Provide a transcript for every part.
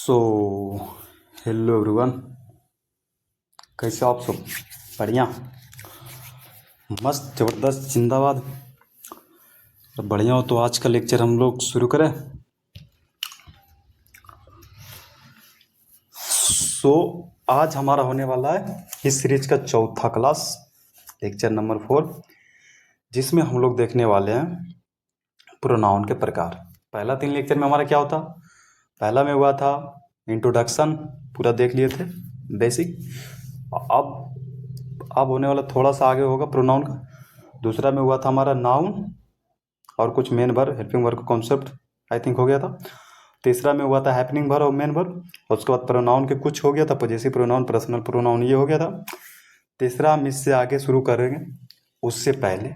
So hello everyone, कैसे हो आप सब? बढ़िया, मस्त, ज़बरदस्त, जिंदाबाद। और बढ़िया हो तो आज का लेक्चर हम लोग शुरू करें। सो आज हमारा होने वाला है इस सीरीज का चौथा क्लास, लेक्चर नंबर 4, जिसमें हम लोग देखने वाले हैं प्रोनाउन के प्रकार। पहला 3 लेक्चर में हमारा क्या होता, पहला में हुआ था इंट्रोडक्शन, पूरा देख लिए थे, बेसिक। अब होने वाला थोड़ा सा आगे होगा प्रोनाउन का। दूसरा में हुआ था हमारा नाउन और कुछ मेन वर्ब, हेल्पिंग वर्ब का कॉन्सेप्ट आई थिंक हो गया था। तीसरा में हुआ था हैपनिंग वर्ब और मेन वर्ब, और उसके बाद प्रोनाउन के कुछ हो गया था, पॉजेसिव प्रोनाउन, पर्सनल प्रोनाउन, ये हो गया था। तीसरा हम इससे आगे शुरू करेंगे। उससे पहले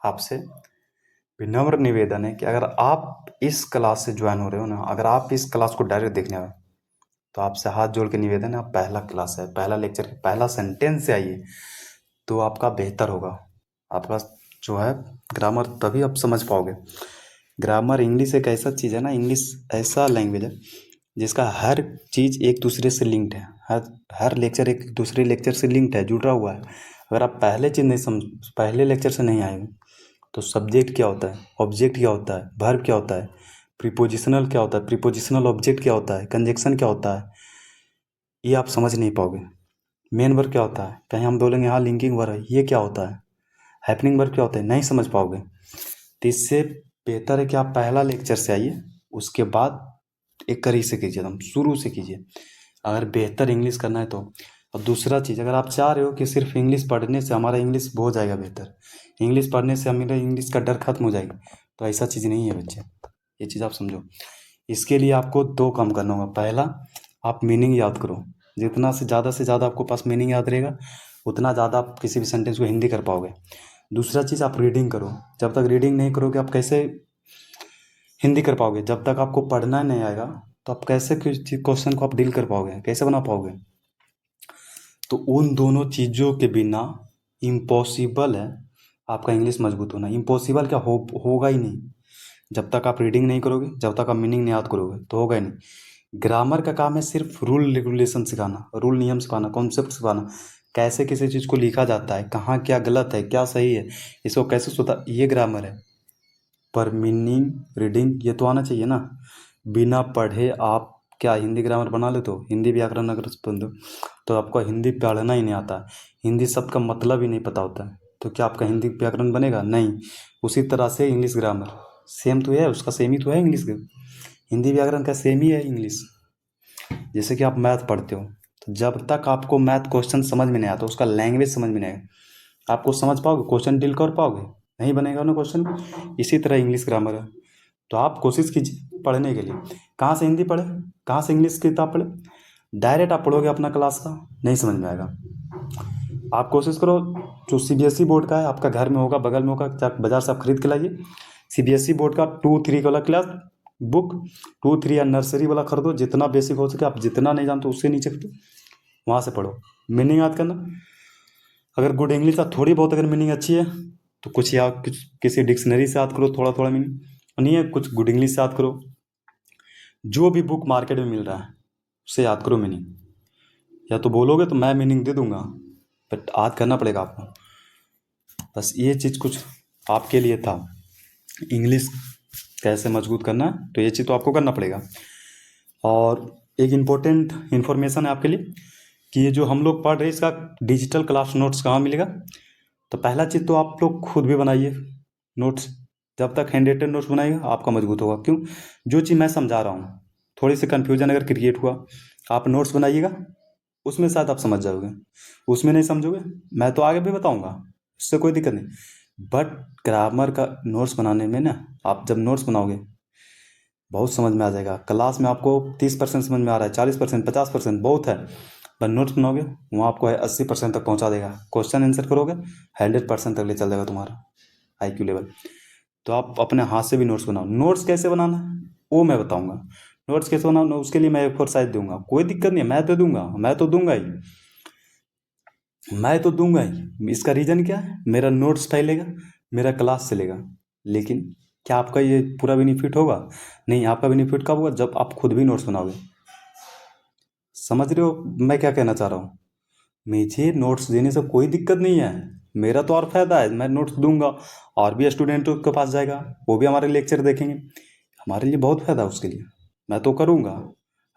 आपसे विनम्र निवेदन है कि अगर आप इस क्लास से ज्वाइन हो रहे हो ना, अगर आप इस क्लास को डायरेक्ट देखने आए तो आपसे हाथ जोड़ के निवेदन है, आप पहला क्लास है, पहला लेक्चर, पहला सेंटेंस से आइए तो आपका बेहतर होगा। आपका जो है ग्रामर तभी आप समझ पाओगे। ग्रामर, इंग्लिश एक ऐसा चीज़ है ना, इंग्लिश ऐसा लैंग्वेज है जिसका हर चीज़ एक दूसरे से लिंक्ड है। हर लेक्चर एक दूसरे लेक्चर से लिंक्ड है, जुड़ा हुआ है। अगर आप पहले चीज़ नहीं समझ, पहले लेक्चर से नहीं आए तो सब्जेक्ट क्या होता है, ऑब्जेक्ट क्या होता है, वर्ब क्या होता है, प्रीपोजिशनल क्या होता है, प्रीपोजिशनल ऑब्जेक्ट क्या होता है, कंजक्शन क्या होता है, ये आप समझ नहीं पाओगे। मेन वर्ब क्या होता है, कहीं हम बोलेंगे हाँ लिंकिंग वर्ब है, ये क्या होता है, हैपनिंग वर्ब क्या होता है, नहीं समझ पाओगे। तो इससे बेहतर है कि आप पहला लेक्चर से आइए, उसके बाद एक करी से कीजिए, एकदम शुरू से कीजिए, अगर बेहतर इंग्लिश करना है तो। और दूसरा चीज़, अगर आप चाह रहे हो कि सिर्फ इंग्लिश पढ़ने से हमारा इंग्लिश हो जाएगा बेहतर, इंग्लिश पढ़ने से हमारा इंग्लिश का डर खत्म हो जाएगा, तो ऐसा चीज़ नहीं है बच्चे, ये चीज़ आप समझो। इसके लिए आपको 2 काम करना होगा। पहला, आप मीनिंग याद करो, जितना से ज़्यादा आपको पास मीनिंग याद रहेगा उतना ज़्यादा आप किसी भी सेंटेंस को हिंदी कर पाओगे। दूसरा चीज़, आप रीडिंग करो। जब तक रीडिंग नहीं करोगे आप कैसे हिंदी कर पाओगे? जब तक आपको पढ़ना नहीं आएगा तो आप कैसे क्वेश्चन को आप डील कर पाओगे, कैसे बना पाओगे? तो उन दोनों चीज़ों के बिना इम्पॉसिबल है आपका इंग्लिश मजबूत होना। इम्पॉसिबल क्या होगा ही नहीं। जब तक आप रीडिंग नहीं करोगे, जब तक आप मीनिंग नहीं याद करोगे तो होगा ही नहीं। ग्रामर का काम है सिर्फ रूल रेगुलेशन सिखाना, रूल नियम सिखाना, कॉन्सेप्ट सिखाना, कैसे किसी चीज़ को लिखा जाता है, कहाँ क्या गलत है, क्या सही है, इसको कैसे सुधार, ये ग्रामर है। पर मीनिंग, रीडिंग, ये तो आना चाहिए ना। बिना पढ़े आप क्या हिंदी ग्रामर बना लेते हो? हिंदी व्याकरण अगर बंद हो तो आपको हिंदी पढ़ना ही नहीं आता, हिंदी शब्द का मतलब ही नहीं पता होता है, तो क्या आपका हिंदी व्याकरण बनेगा? नहीं। उसी तरह से इंग्लिश ग्रामर सेम तो है, उसका सेम ही तो है इंग्लिश का, हिंदी व्याकरण का सेम ही है इंग्लिश। जैसे कि आप मैथ पढ़ते हो, तो जब तक आपको मैथ क्वेश्चन समझ में नहीं आता, उसका लैंग्वेज समझ में नहीं आएगा, आपको समझ पाओगे, क्वेश्चन डील कर पाओगे? नहीं बनेगा ना क्वेश्चन। इसी तरह इंग्लिश ग्रामर है। तो आप कोशिश कीजिए पढ़ने के लिए। कहाँ से हिंदी पढ़े, कहाँ से इंग्लिश की किताब पढ़े? डायरेक्ट आप पढ़ोगे अपना क्लास का, नहीं समझ में आएगा। आप कोशिश करो, जो सीबीएसई बोर्ड का है आपका घर में होगा, बगल में होगा, बाजार से आप खरीद के लाइए। सीबीएसई बोर्ड का 2-3 वाला क्लास बुक, 2-3 या नर्सरी वाला खरीदो, जितना बेसिक हो सके। आप जितना नहीं जानते उससे नीचे खरीदो, वहाँ से पढ़ो। मीनिंग याद करना, अगर गुड इंग्लिश का थोड़ी बहुत अगर मीनिंग अच्छी है तो कुछ या कुछ किसी डिक्शनरी से याद करो, थोड़ा थोड़ा मीनिंग नहीं है कुछ गुड इंग्लिश से याद करो। जो भी बुक मार्केट में मिल रहा है उससे याद करो मीनिंग। या तो बोलोगे तो मैं मीनिंग दे दूंगा, बट याद करना पड़ेगा आपको। बस ये चीज़ कुछ आपके लिए था, इंग्लिश कैसे मजबूत करना है, तो ये चीज़ तो आपको करना पड़ेगा। और एक इम्पोर्टेंट इन्फॉर्मेशन है आपके लिए कि ये जो हम लोग पढ़ रहे हैं इसका डिजिटल क्लास नोट्स कहाँ मिलेगा। तो पहला चीज़ तो आप लोग खुद भी बनाइए नोट्स। जब तक हैंड रिटन नोट्स बनाइएगा आपका मजबूत होगा। क्यों? जो चीज़ मैं समझा रहा हूँ, थोड़ी सी कन्फ्यूजन अगर क्रिएट हुआ, आप नोट्स बनाइएगा, उसमें शायद आप समझ जाओगे। उसमें नहीं समझोगे, मैं तो आगे भी बताऊंगा, उससे कोई दिक्कत नहीं। बट ग्रामर का नोट्स बनाने में ना, आप जब नोट्स बनाओगे बहुत समझ में आ जाएगा। क्लास में आपको 30% समझ में आ रहा है, 40%, 50% बहुत है, पर नोट्स बनाओगे वहाँ आपको 80% तक पहुँचा देगा। क्वेश्चन आंसर करोगे 100% तक ले चल जाएगा तुम्हारा IQ लेवल। तो आप अपने हाथ से भी नोट्स बनाओ। नोट्स कैसे बनाना है वो मैं बताऊंगा। नोट्स कैसे बनाना उसके लिए मैं एक्सरसाइज दूंगा, कोई दिक्कत नहीं है, मैं तो दूंगा, मैं तो दूंगा ही, मैं तो दूंगा ही। इसका रीज़न क्या है? मेरा नोट्स फैलेगा, मेरा क्लास चलेगा। लेकिन क्या आपका ये पूरा बेनिफिट होगा? नहीं। आपका बेनिफिट कब होगा? जब आप खुद भी नोट्स बनाओगे। समझ रहे हो मैं क्या कहना चाह रहा हूँ? मुझे नोट्स देने से कोई दिक्कत नहीं है, मेरा तो और फायदा है, मैं नोट्स दूंगा और भी स्टूडेंटों के पास जाएगा, वो भी हमारे लेक्चर देखेंगे, हमारे लिए बहुत फायदा है उसके लिए। मैं तो करूँगा,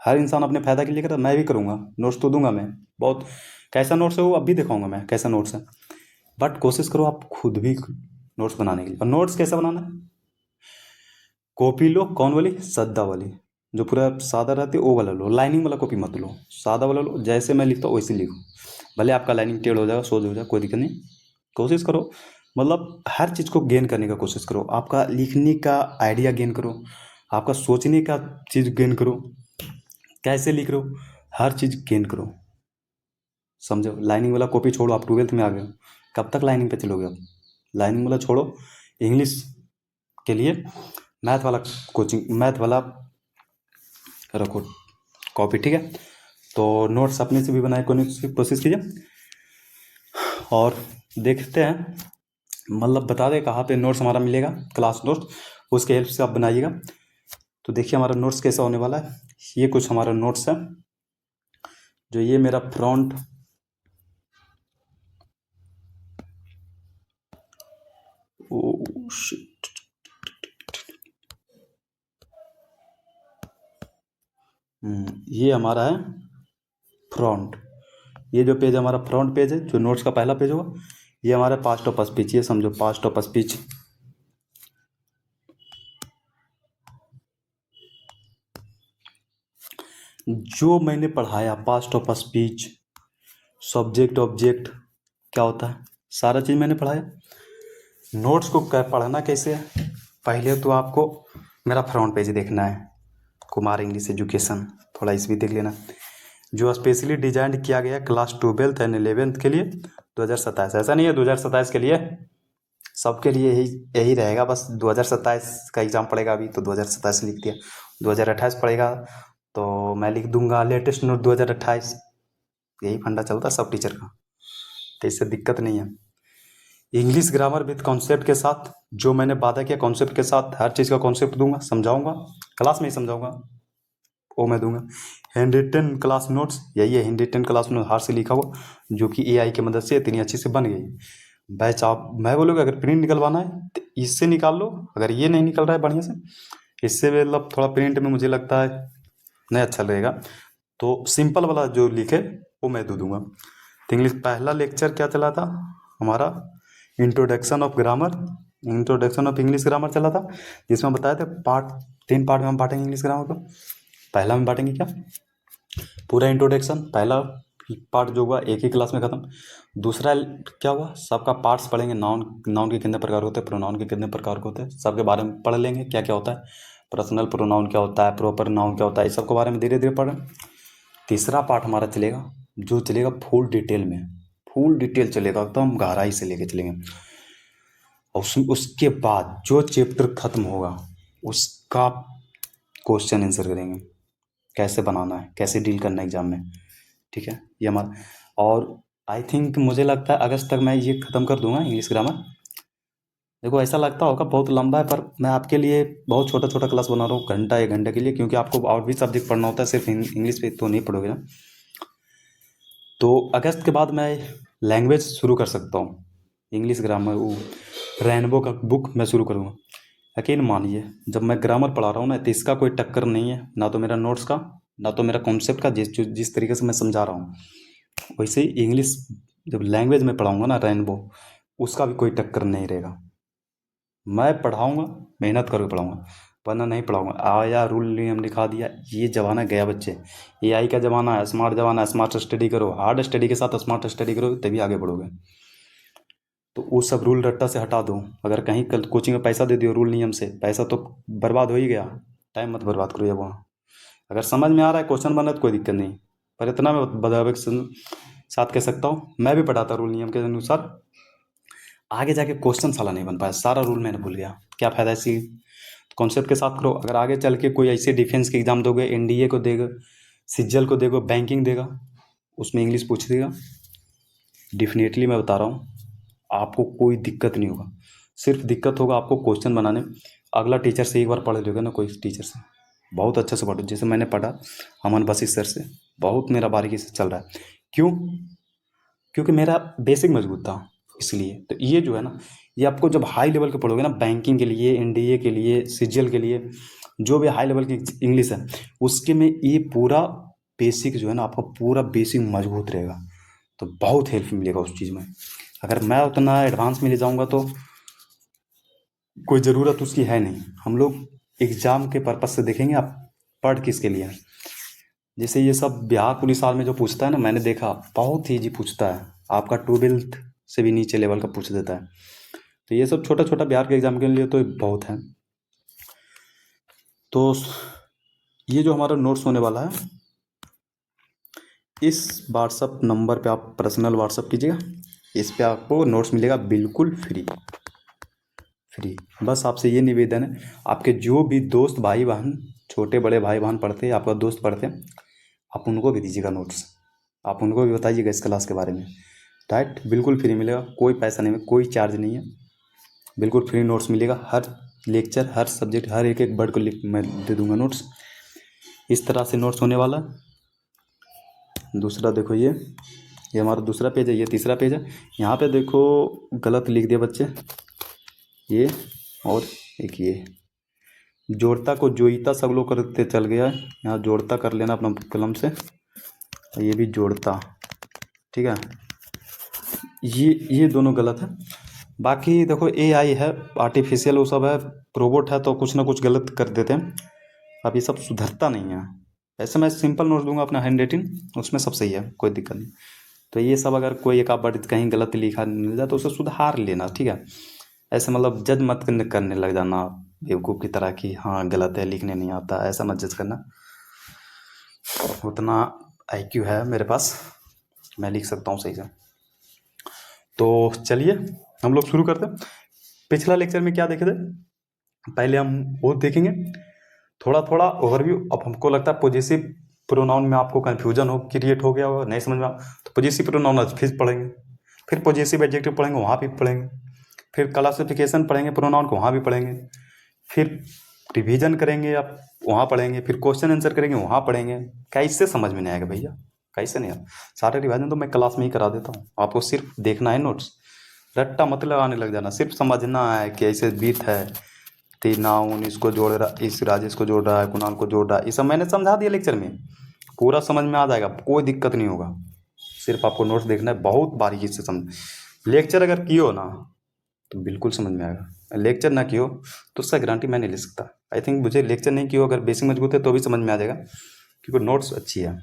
हर इंसान अपने फायदा के लिए करता है, मैं भी करूँगा, नोट्स तो दूंगा मैं बहुत। कैसा नोट्स है वो अब भी दिखाऊंगा मैं, कैसा नोट्स है। बट कोशिश करो आप खुद भी नोट्स बनाने के लिए। और नोट्स कैसे बनाना है? कॉपी लो, कौन वाली? सद्दा वाली, जो पूरा सादा रहती है वो वाला लो, लाइनिंग वाला कॉपी मत लो, सादा वाला लो, जैसे मैं लिखता हूँ वैसे लिखो। भले आपका लाइनिंग टेढ़ हो जाएगा, सोज हो जाएगा, कोई दिक्कत नहीं। कोशिश करो, मतलब हर चीज़ को गेन करने का कोशिश करो, आपका लिखने का आइडिया गेन करो, आपका सोचने का चीज़ गेन करो, कैसे लिख रहे हो हर चीज़ गेन करो। समझो, लाइनिंग वाला कॉपी छोड़ो, आप ट्वेल्थ में आ गए हो, कब तक लाइनिंग पे चलोगे आप? लाइनिंग वाला छोड़ो, इंग्लिश के लिए मैथ वाला कोचिंग, मैथ वाला रखो कॉपी, ठीक है? तो नोट्स अपने से भी बनाए कोशिश कीजिए और देखते हैं, मतलब बता दें कहाँ पे नोट्स हमारा मिलेगा, क्लास नोट्स, उसके हेल्प से आप बनाइएगा। तो देखिए हमारा नोट्स कैसा होने वाला है, ये कुछ हमारा नोट्स है, जो ये मेरा फ्रंट ये हमारा है फ्रंट, ये जो पेज हमारा फ्रंट पेज है, जो नोट्स का पहला पेज होगा, ये हमारा पास्ट ऑफ स्पीच, ये समझो पास्ट ऑफ स्पीच। जो मैंने पढ़ाया past of speech, subject object क्या होता है, सारा चीज़ मैंने पढ़ाया। नोट्स को पढ़ना कैसे है? पहले तो आपको मेरा फ्रंट पेज देखना है, कुमार इंग्लिश एजुकेशन, थोड़ा इस भी देख लेना, जो स्पेशली डिजाइन किया गया क्लास 12th एंड 11th के लिए 2027। ऐसा नहीं है 2027 के लिए, सबके लिए यही यही रहेगा, बस 2027 का एग्ज़ाम पड़ेगा, अभी तो 2027 लिख दिया, 2028 पड़ेगा तो मैं लिख दूंगा लेटेस्ट नोट 2028। यही फंडा चलता है सब टीचर का, तो इससे दिक्कत नहीं है। इंग्लिश ग्रामर विद कॉन्सेप्ट के साथ, जो मैंने वादा किया कॉन्सेप्ट के साथ, हर चीज़ का कॉन्सेप्ट दूंगा, समझाऊंगा, क्लास में ही समझाऊंगा, वो मैं दूंगा। हैंड रिटन क्लास नोट्स, यही है हैंड रिटन क्लास नोट, हाथ से लिखा हुआ, जो कि एआई की मदद से इतनी अच्छी से बन गई। बैच आप, मैं बोलूँगा अगर प्रिंट निकलवाना है तो इससे निकाल लो, अगर ये नहीं निकल रहा है बढ़िया से, इससे मतलब थोड़ा प्रिंट में मुझे लगता है नहीं अच्छा लगेगा, तो सिंपल वाला जो लिखे वो मैं दे दूंगा। तो इंग्लिश पहला लेक्चर क्या चला था हमारा? Introduction of grammar, introduction of English grammar चला था, जिसमें बताया था पार्ट, 3 पार्ट में हम बांटेंगे इंग्लिश ग्रामर को। पहला में बांटेंगे क्या? पूरा इंट्रोडक्शन, पहला पार्ट जो हुआ एक ही क्लास में ख़त्म। दूसरा क्या हुआ, सबका पार्ट्स पढ़ेंगे, नाउन, नाउन के कितने प्रकार होते हैं, प्रोनाउन के कितने प्रकार के होते हैं, सबके बारे में पढ़ लेंगे, क्या क्या होता है, पर्सनल प्रोनाउन क्या होता है, प्रॉपर नाउन क्या होता है, इस सब के बारे में धीरे धीरे पढ़ें। तीसरा पार्ट हमारा चलेगा, जो चलेगा फुल डिटेल में, फुल डिटेल चलेगा, एकदम गहराई से लेके चलेंगे। और उसके बाद जो चैप्टर ख़त्म होगा उसका क्वेश्चन आंसर करेंगे, कैसे बनाना है, कैसे डील करना है एग्ज़ाम में, ठीक है? ये हमारा, और आई थिंक मुझे लगता है अगस्त तक मैं ये ख़त्म कर दूंगा इंग्लिश ग्रामर। देखो ऐसा लगता होगा बहुत लंबा है, पर मैं आपके लिए बहुत छोटा छोटा क्लास बना रहा हूँ, घंटा 1 घंटे के लिए, क्योंकि आपको और भी सब्जेक्ट पढ़ना होता है, सिर्फ इंग्लिश पे तो नहीं पढ़ोगे ना। तो अगस्त के बाद मैं लैंग्वेज शुरू कर सकता हूँ, इंग्लिश ग्रामर, वो रेनबो का बुक मैं शुरू करूँगा। यकीन मानिए जब मैं ग्रामर पढ़ा रहा हूँ ना, तो इसका कोई टक्कर नहीं है, ना तो मेरा नोट्स का, ना तो मेरा कॉन्सेप्ट का, जिस तरीके से मैं समझा रहा हूँ, वैसे ही इंग्लिश जब लैंग्वेज में पढ़ाऊँगा ना रेनबो, उसका भी कोई टक्कर नहीं रहेगा। मैं पढ़ाऊँगा, मेहनत करके पढ़ाऊँगा, वरना नहीं पढ़ाऊँगा। आया रूल नियम लिखा दिया, ये ज़माना गया बच्चे, एआई का ज़माना है, स्मार्ट ज़माना है, स्मार्ट स्टडी करो, हार्ड स्टडी के साथ स्मार्ट स्टडी करो, तभी आगे बढ़ोगे। तो वो सब रूल रट्टा से हटा दो, अगर कहीं कल कोचिंग में पैसा दे दियो रूल नियम से, पैसा तो बर्बाद हो ही गया, टाइम मत बर्बाद करो। जब वहाँ अगर समझ में आ रहा है, क्वेश्चन बन रहा है तो कोई दिक्कत नहीं, पर इतना मैं बराबर के साथ कह सकता हूँ, मैं भी पढ़ाता रूल नियम के अनुसार, आगे जाके क्वेश्चन साला नहीं बन पाया, सारा रूल मैंने भूल गया, क्या फ़ायदा इसी कॉन्सेप्ट के साथ करो। अगर आगे चल के कोई ऐसे डिफेंस के एग्ज़ाम दोगे, एनडीए को देगा, सिज्जल को देगा, बैंकिंग देगा, उसमें इंग्लिश पूछ देगा, डेफिनेटली मैं बता रहा हूँ आपको कोई दिक्कत नहीं होगा, सिर्फ दिक्कत होगा आपको क्वेश्चन बनाने में। अगला टीचर से एक बार पढ़ लोगे ना, कोई टीचर से, बहुत अच्छे से पढ़ो। जैसे मैंने पढ़ा अमन वशिष्ठ सर से, बहुत मेरा बारीकी से चल रहा है। क्यों? क्योंकि मेरा बेसिक मजबूत था, इसलिए। तो ये जो है ना, ये आपको जब हाई लेवल के पढ़ोगे ना, बैंकिंग के लिए, एनडीए के लिए, सीजीएल के लिए, जो भी हाई लेवल की इंग्लिश है, उसके में ये पूरा बेसिक जो है ना, आपका पूरा बेसिक मजबूत रहेगा। तो बहुत हेल्प मिलेगा उस चीज़ में। अगर मैं उतना एडवांस में ले जाऊँगा तो कोई ज़रूरत उसकी है नहीं। हम लोग एग्ज़ाम के पर्पज़ से देखेंगे आप पढ़ किसके लिए हैं। जैसे ये सब बिहार पुलिस वाल में जो पूछता है ना, मैंने देखा बहुत ईजी पूछता है, आपका 12th से भी नीचे लेवल का पूछ देता है। तो ये सब छोटा छोटा बिहार के एग्ज़ाम के लिए तो बहुत है। तो ये जो हमारा नोट्स होने वाला है, इस व्हाट्सअप नंबर पे आप पर्सनल व्हाट्सअप कीजिएगा, इस पे आपको नोट्स मिलेगा बिल्कुल फ्री। फ्री। बस आपसे ये निवेदन है, आपके जो भी दोस्त भाई बहन, छोटे बड़े भाई बहन पढ़ते हैं, आपका दोस्त पढ़ते हैं, आप उनको भी दीजिएगा नोट्स। आप उनको भी बताइएगा इस क्लास के बारे में। राइट? बिल्कुल फ्री मिलेगा, कोई पैसा नहीं है, कोई चार्ज नहीं है, बिल्कुल फ्री नोट्स मिलेगा। हर लेक्चर, हर सब्जेक्ट, हर एक एक वर्ड को लिख मैं दे दूंगा नोट्स। इस तरह से नोट्स होने वाला। दूसरा देखो, ये हमारा दूसरा पेज है, ये तीसरा पेज है। यहाँ पे देखो गलत लिख दिया बच्चे, ये और एक ये जोड़ता को जोईता सब लोग करते चल गया है, यहाँ जोड़ता कर लेना अपना कलम से। ये भी जोड़ता, ठीक है। ये दोनों गलत है। बाकी देखो एआई है, आर्टिफिशियल वो सब है, रोबोट है, तो कुछ ना कुछ गलत कर देते हैं। अब ये सब सुधरता नहीं है। ऐसे मैं सिंपल नोट दूंगा अपना हैंड राइटिंग, उसमें सब सही है, कोई दिक्कत नहीं। तो ये सब अगर कोई एक आध वर्ड कहीं गलत लिखा मिल जाए तो उसे सुधार लेना, ठीक है। ऐसे मतलब जज मत करने लग जाना बेवकूफ़ की तरह कि हाँ गलत है, लिखने नहीं आता, ऐसा मत जज करना। उतना आईक्यू है मेरे पास, मैं लिख सकता हूँ सही से। तो चलिए हम लोग शुरू करते हैं। पिछला लेक्चर में क्या देखे थे, पहले हम वो देखेंगे थोड़ा थोड़ा ओवरव्यू। अब हमको लगता है पॉजेसिव प्रोनाउन में आपको कन्फ्यूजन हो क्रिएट हो गया होगा, नहीं समझ में तो पॉजेसिव प्रोनाउन आज फिर पढ़ेंगे, फिर पॉजेसिव एडजेक्टिव पढ़ेंगे, वहाँ भी पढ़ेंगे, फिर क्लासिफिकेशन पढ़ेंगे प्रोनाउन को, वहाँ भी पढ़ेंगे, फिर रिवीजन करेंगे आप, वहाँ पढ़ेंगे, फिर क्वेश्चन आंसर करेंगे, वहाँ पढ़ेंगे। कैसे समझ में नहीं आएगा भैया, कैसे नहीं आएगा। सारे रिवीजन तो मैं क्लास में ही करा देता हूँ, आपको सिर्फ देखना है नोट्स, रट्टा मत लगाने लग जाना, सिर्फ समझना है कि ऐसे बीट है, नाउन इसको जोड़ रहा, इस राजेश को जोड़ रहा है, कुणाल को जोड़ रहा है, ये सब मैंने समझा दिया लेक्चर में, पूरा समझ में आ जाएगा, कोई दिक्कत नहीं होगा। सिर्फ आपको नोट्स देखना है, बहुत बारीकी से समझ। लेक्चर अगर किए हो ना तो बिल्कुल समझ में आएगा, लेक्चर ना किए हो तो उसका गारंटी मैं नहीं ले सकता। आई थिंक मुझे लेक्चर नहीं किए हो, अगर बेसिक मजबूत है तो भी समझ में आ जाएगा, क्योंकि नोट्स अच्छी है।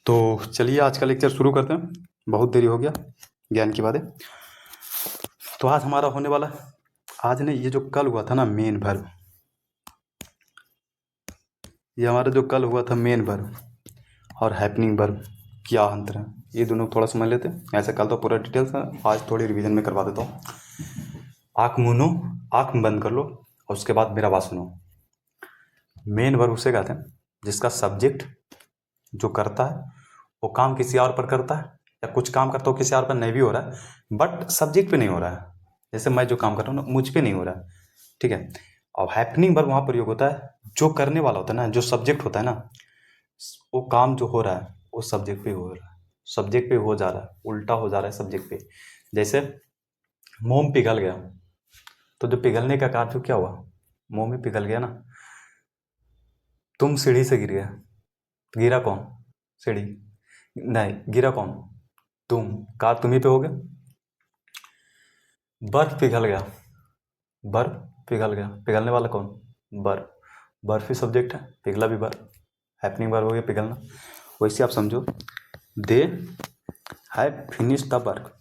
तो चलिए आज का लेक्चर शुरू करते हैं, बहुत देरी हो गया ज्ञान की बातें। तो आज हमारा होने वाला, आज ने ये जो कल हुआ था ना मेन वर्ब, ये हमारा जो कल हुआ था मेन वर्ब और हैपनिंग वर्ब, क्या अंतर है ये दोनों थोड़ा समझ लेते हैं। ऐसे कल तो पूरा डिटेल्स है, आज थोड़ी रिवीजन में करवा देता हूँ। आँख मुनो, आँख बंद कर लो और उसके बाद मेरा बात सुनो। मेन वर्ब उसे कहते हैं जिसका सब्जेक्ट जो करता है वो काम किसी और पर करता है, या कुछ काम करता हो किसी और पर नहीं भी हो रहा है बट सब्जेक्ट पे नहीं हो रहा है। जैसे मैं जो काम कर रहा हूँ ना मुझ पे नहीं हो रहा है, ठीक है। और हैपनिंग वर्ब वहाँ प्रयोग होता है जो करने वाला होता है ना, जो सब्जेक्ट होता है ना, वो काम जो हो रहा है वो सब्जेक्ट पे हो रहा है, सब्जेक्ट पे हो जा रहा है, उल्टा हो जा रहा है सब्जेक्ट पे। जैसे मोम पिघल गया, तो जो पिघलने का कार्य क्या हुआ, मोम में पिघल गया ना। तुम सीढ़ी से गिर गया, गिरा कौन, सीढ़ी नहीं, गिरा कौन, तुम, कार तुम्ही पे हो गया। बर्फ पिघल गया, बर्फ पिघल गया, पिघलने वाला कौन, बर्फ, बर्फ ही सब्जेक्ट है, पिघला भी बर्फ, हैपनिंग वर्ब हो गया पिघलना। वैसे आप समझो, they have finish the work,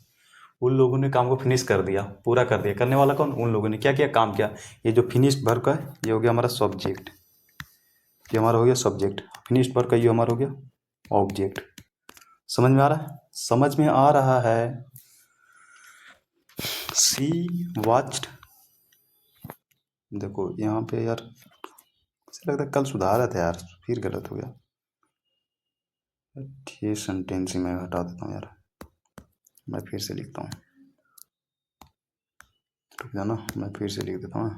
उन लोगों ने काम को फिनिश कर दिया, पूरा कर दिया। करने वाला कौन, उन लोगों ने क्या किया, काम किया। ये जो फिनिश्ड वर्ब का है ये हो गया हमारा सब्जेक्ट, ये हमारा हो गया सब्जेक्ट। फिनिश्ड वर्ब का ये हमारा हो गया ऑब्जेक्ट। समझ में आ रहा है, समझ में आ रहा है। सी वॉच्ड, देखो यहाँ पे यार ऐसा लगता है कल सुधारा था यार, फिर गलत हो गया। ये सेंटेंस ही मैं हटा देता हूँ यार, मैं फिर से लिखता हूँ, रुक जाना, मैं फिर से लिख देता हूँ।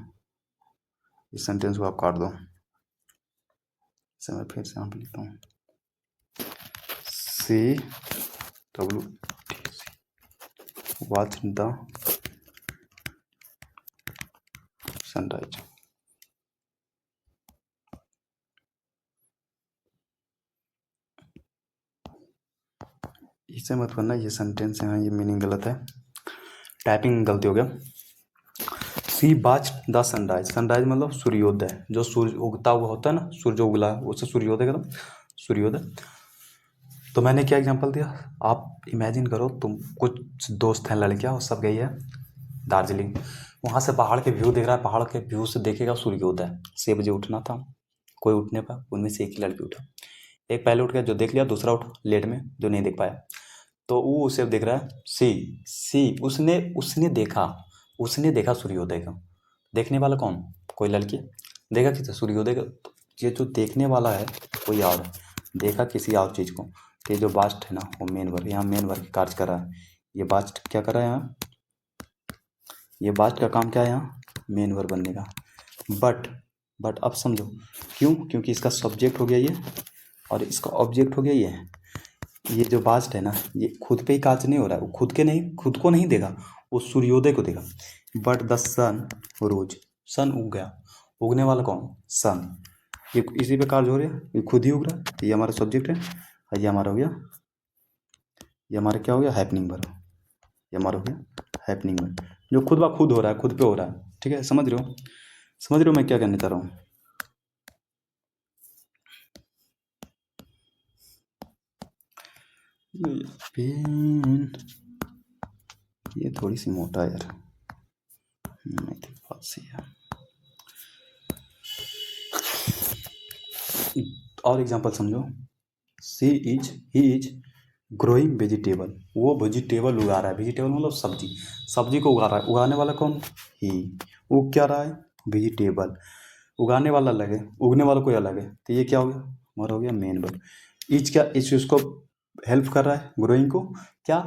इस सेंटेंस को आप काट दो। इसे मैं फिर से यहाँ पे लिखता हूँ, C W watch the sunrise. इसे मत करना, ये सेंटेंस है, ये मीनिंग गलत है, टाइपिंग गलती हो गया। सी वॉच द सनराइज, सनराइज मतलब सूर्योदय, जो सूर्य उगता हुआ होता है ना, सूर्य उगला उसे सूर्योदय कहते हैं, सूर्योदय। तो मैंने क्या एग्जांपल दिया, आप इमेजिन करो तुम कुछ दोस्त हैं लड़कियां, वो सब गई है दार्जिलिंग, वहाँ से पहाड़ के व्यू देख रहा है, पहाड़ के व्यू से देखेगा सूर्योदय। 6 बजे उठना था, कोई उठ नहीं पाया, उनमें से एक ही लड़की उठा, एक पहले उठ गया जो देख लिया, दूसरा उठ लेट में जो नहीं देख पाया, तो वो उसे देख रहा है सी उसने देखा सूर्योदय का। देखने वाला कौन, कोई लड़की देखा किसी सूर्योदय का, तो ये जो देखने वाला है कोई और है, देखा किसी और चीज़ को। तो ये जो बास्ट है ना, वो मेन वर्ग, यहाँ मेन वर्ग कार्य कर रहा है। ये बास्ट क्या कर रहा है यहाँ, ये बास्ट का काम क्या है यहाँ, मेन वर्ब बनने का। बट अब समझो क्यों, क्योंकि इसका सब्जेक्ट हो गया ये और इसका ऑब्जेक्ट हो गया ये। ये जो बास्ट है ना, ये खुद पे ही कार्य नहीं हो रहा है, वो खुद को नहीं देगा, वो सूर्योदय को देगा। बट द सन रोज, सन उग गया, उगने वाला कौन, सन, ये इसी पे कार्य हो रहा है, ये खुद ही उग रहा है, ये हमारा सब्जेक्ट है। और ये हमारा हो गया, ये हमारा क्या हो गया, हैपनिंग वर्ब, ये हमारा हो गया हैपनिंग वर्ब, जो खुद ब खुद हो रहा है, खुद पे हो रहा है। ठीक है, समझ रहे हो मैं क्या कहना चाह रहा हूँ। पेन ये थोड़ी सी मोटा है यार, नहीं तो बात सही है। और एग्जांपल समझो, ही इज ग्रोइंग वेजिटेबल, वो वेजिटेबल उगा रहा है, वेजिटेबल मतलब सब्जी को उगा रहा है, उगाने वाला कौन, ही, उग क्या रहा है, वेजिटेबल, उगाने वाला अलग है, उगने वाला कोई अलग है, तो ये क्या हो गया, हमारा हो गया मेन वर्ब। इज क्या, इस चीज़ को हेल्प कर रहा है, ग्रोइंग को क्या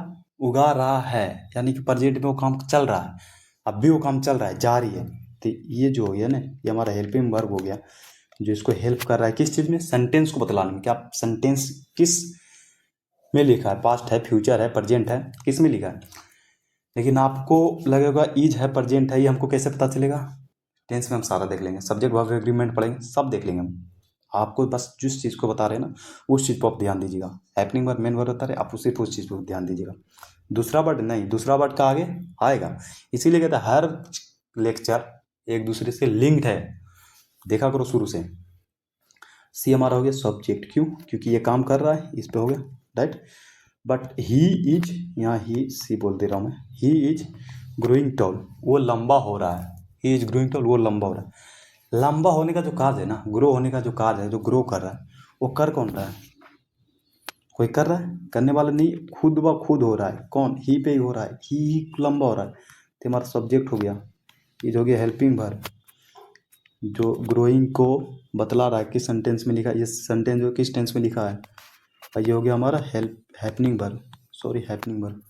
उगा रहा है, यानी कि प्रेजेंट में वो काम चल रहा है, अब भी वो काम चल रहा है, जारी है। तो ये जो हो गया ना, ये हमारा हेल्पिंग वर्ब हो गया, जो इसको हेल्प कर रहा है किस चीज़ में, सेंटेंस को बतलाने में। क्या सेंटेंस किस में लिखा है, पास्ट है, फ्यूचर है, प्रेजेंट है, किस में लिखा है। लेकिन आपको लगेगा इज है, प्रेजेंट है, ये हमको कैसे पता चलेगा, टेंस में हम सारा देख लेंगे, सब्जेक्ट वर्ब एग्रीमेंट पढ़ेंगे, सब देख लेंगे हम। आपको बस जिस चीज़ को बता रहे हैं ना, उस चीज़ पर आप ध्यान दीजिएगा। हैपनिंग वर्ब मेन वर्ब बता रहे, आप उस चीज़ पर ध्यान दीजिएगा, दूसरा वर्ड नहीं, दूसरा वर्ड का आगे आएगा। इसीलिए कहते हैं हर लेक्चर एक दूसरे से लिंक्ड है, देखा करो शुरू से। सी हमारा हो गया सब्जेक्ट, क्यों, क्योंकि ये काम कर रहा है, इस पे हो गया राइट। बट ही इज, यहाँ ही सी बोल दे रहा हूँ मैं, ही इज ग्रोइंग टॉल, वो लंबा हो रहा है, ही इज ग्रोइंग टॉल, वो लंबा हो रहा है। लंबा होने का जो कार्य है ना, ग्रो होने का जो कार्य है, जो ग्रो कर रहा है, वो कर कौन रहा है, कोई कर रहा है, करने वाला नहीं, खुद ब खुद हो रहा है, कौन, ही पे ही हो रहा है, ही लंबा हो रहा है, तो हमारा सब्जेक्ट हो गया, ये जो हो गया हेल्पिंग वर्ब, जो ग्रोइंग को बतला रहा है, किस सेंटेंस में लिखा है, ये सेंटेंस जो किस टेंस में लिखा है, और ये हो गया हमारा happening verb, sorry happening verb,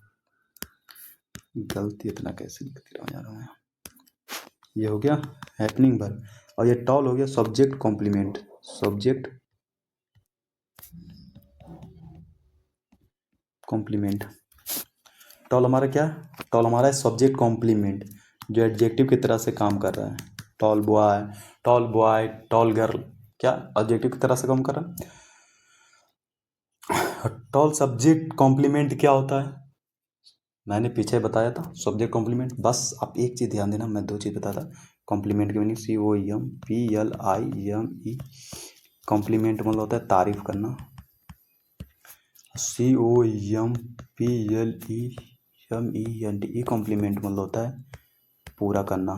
गलती इतना कैसे लिखती रहा यार मैं, ये हो गया हैपनिंग वर्ब। और ये टॉल हो गया subject complement, subject complement. Tall हमारा क्या, टॉल हमारा है सब्जेक्ट कॉम्प्लीमेंट, जो एडजेक्टिव की तरह से काम कर रहा है। टॉल बॉय, टॉल गर्ल, क्या एडजेक्टिव की तरह से काम कर रहा है। टॉल सब्जेक्ट कॉम्प्लीमेंट क्या होता है, मैंने पीछे बताया था, सब्जेक्ट कॉम्प्लीमेंट। बस आप एक चीज़ ध्यान देना, मैं 2 चीज़ बताया था। कॉम्प्लीमेंट की मीनिंग COMPLIME, कॉम्प्लीमेंट मतलब होता है तारीफ करना, COMPLEMENT, कॉम्प्लीमेंट मतलब होता है पूरा करना,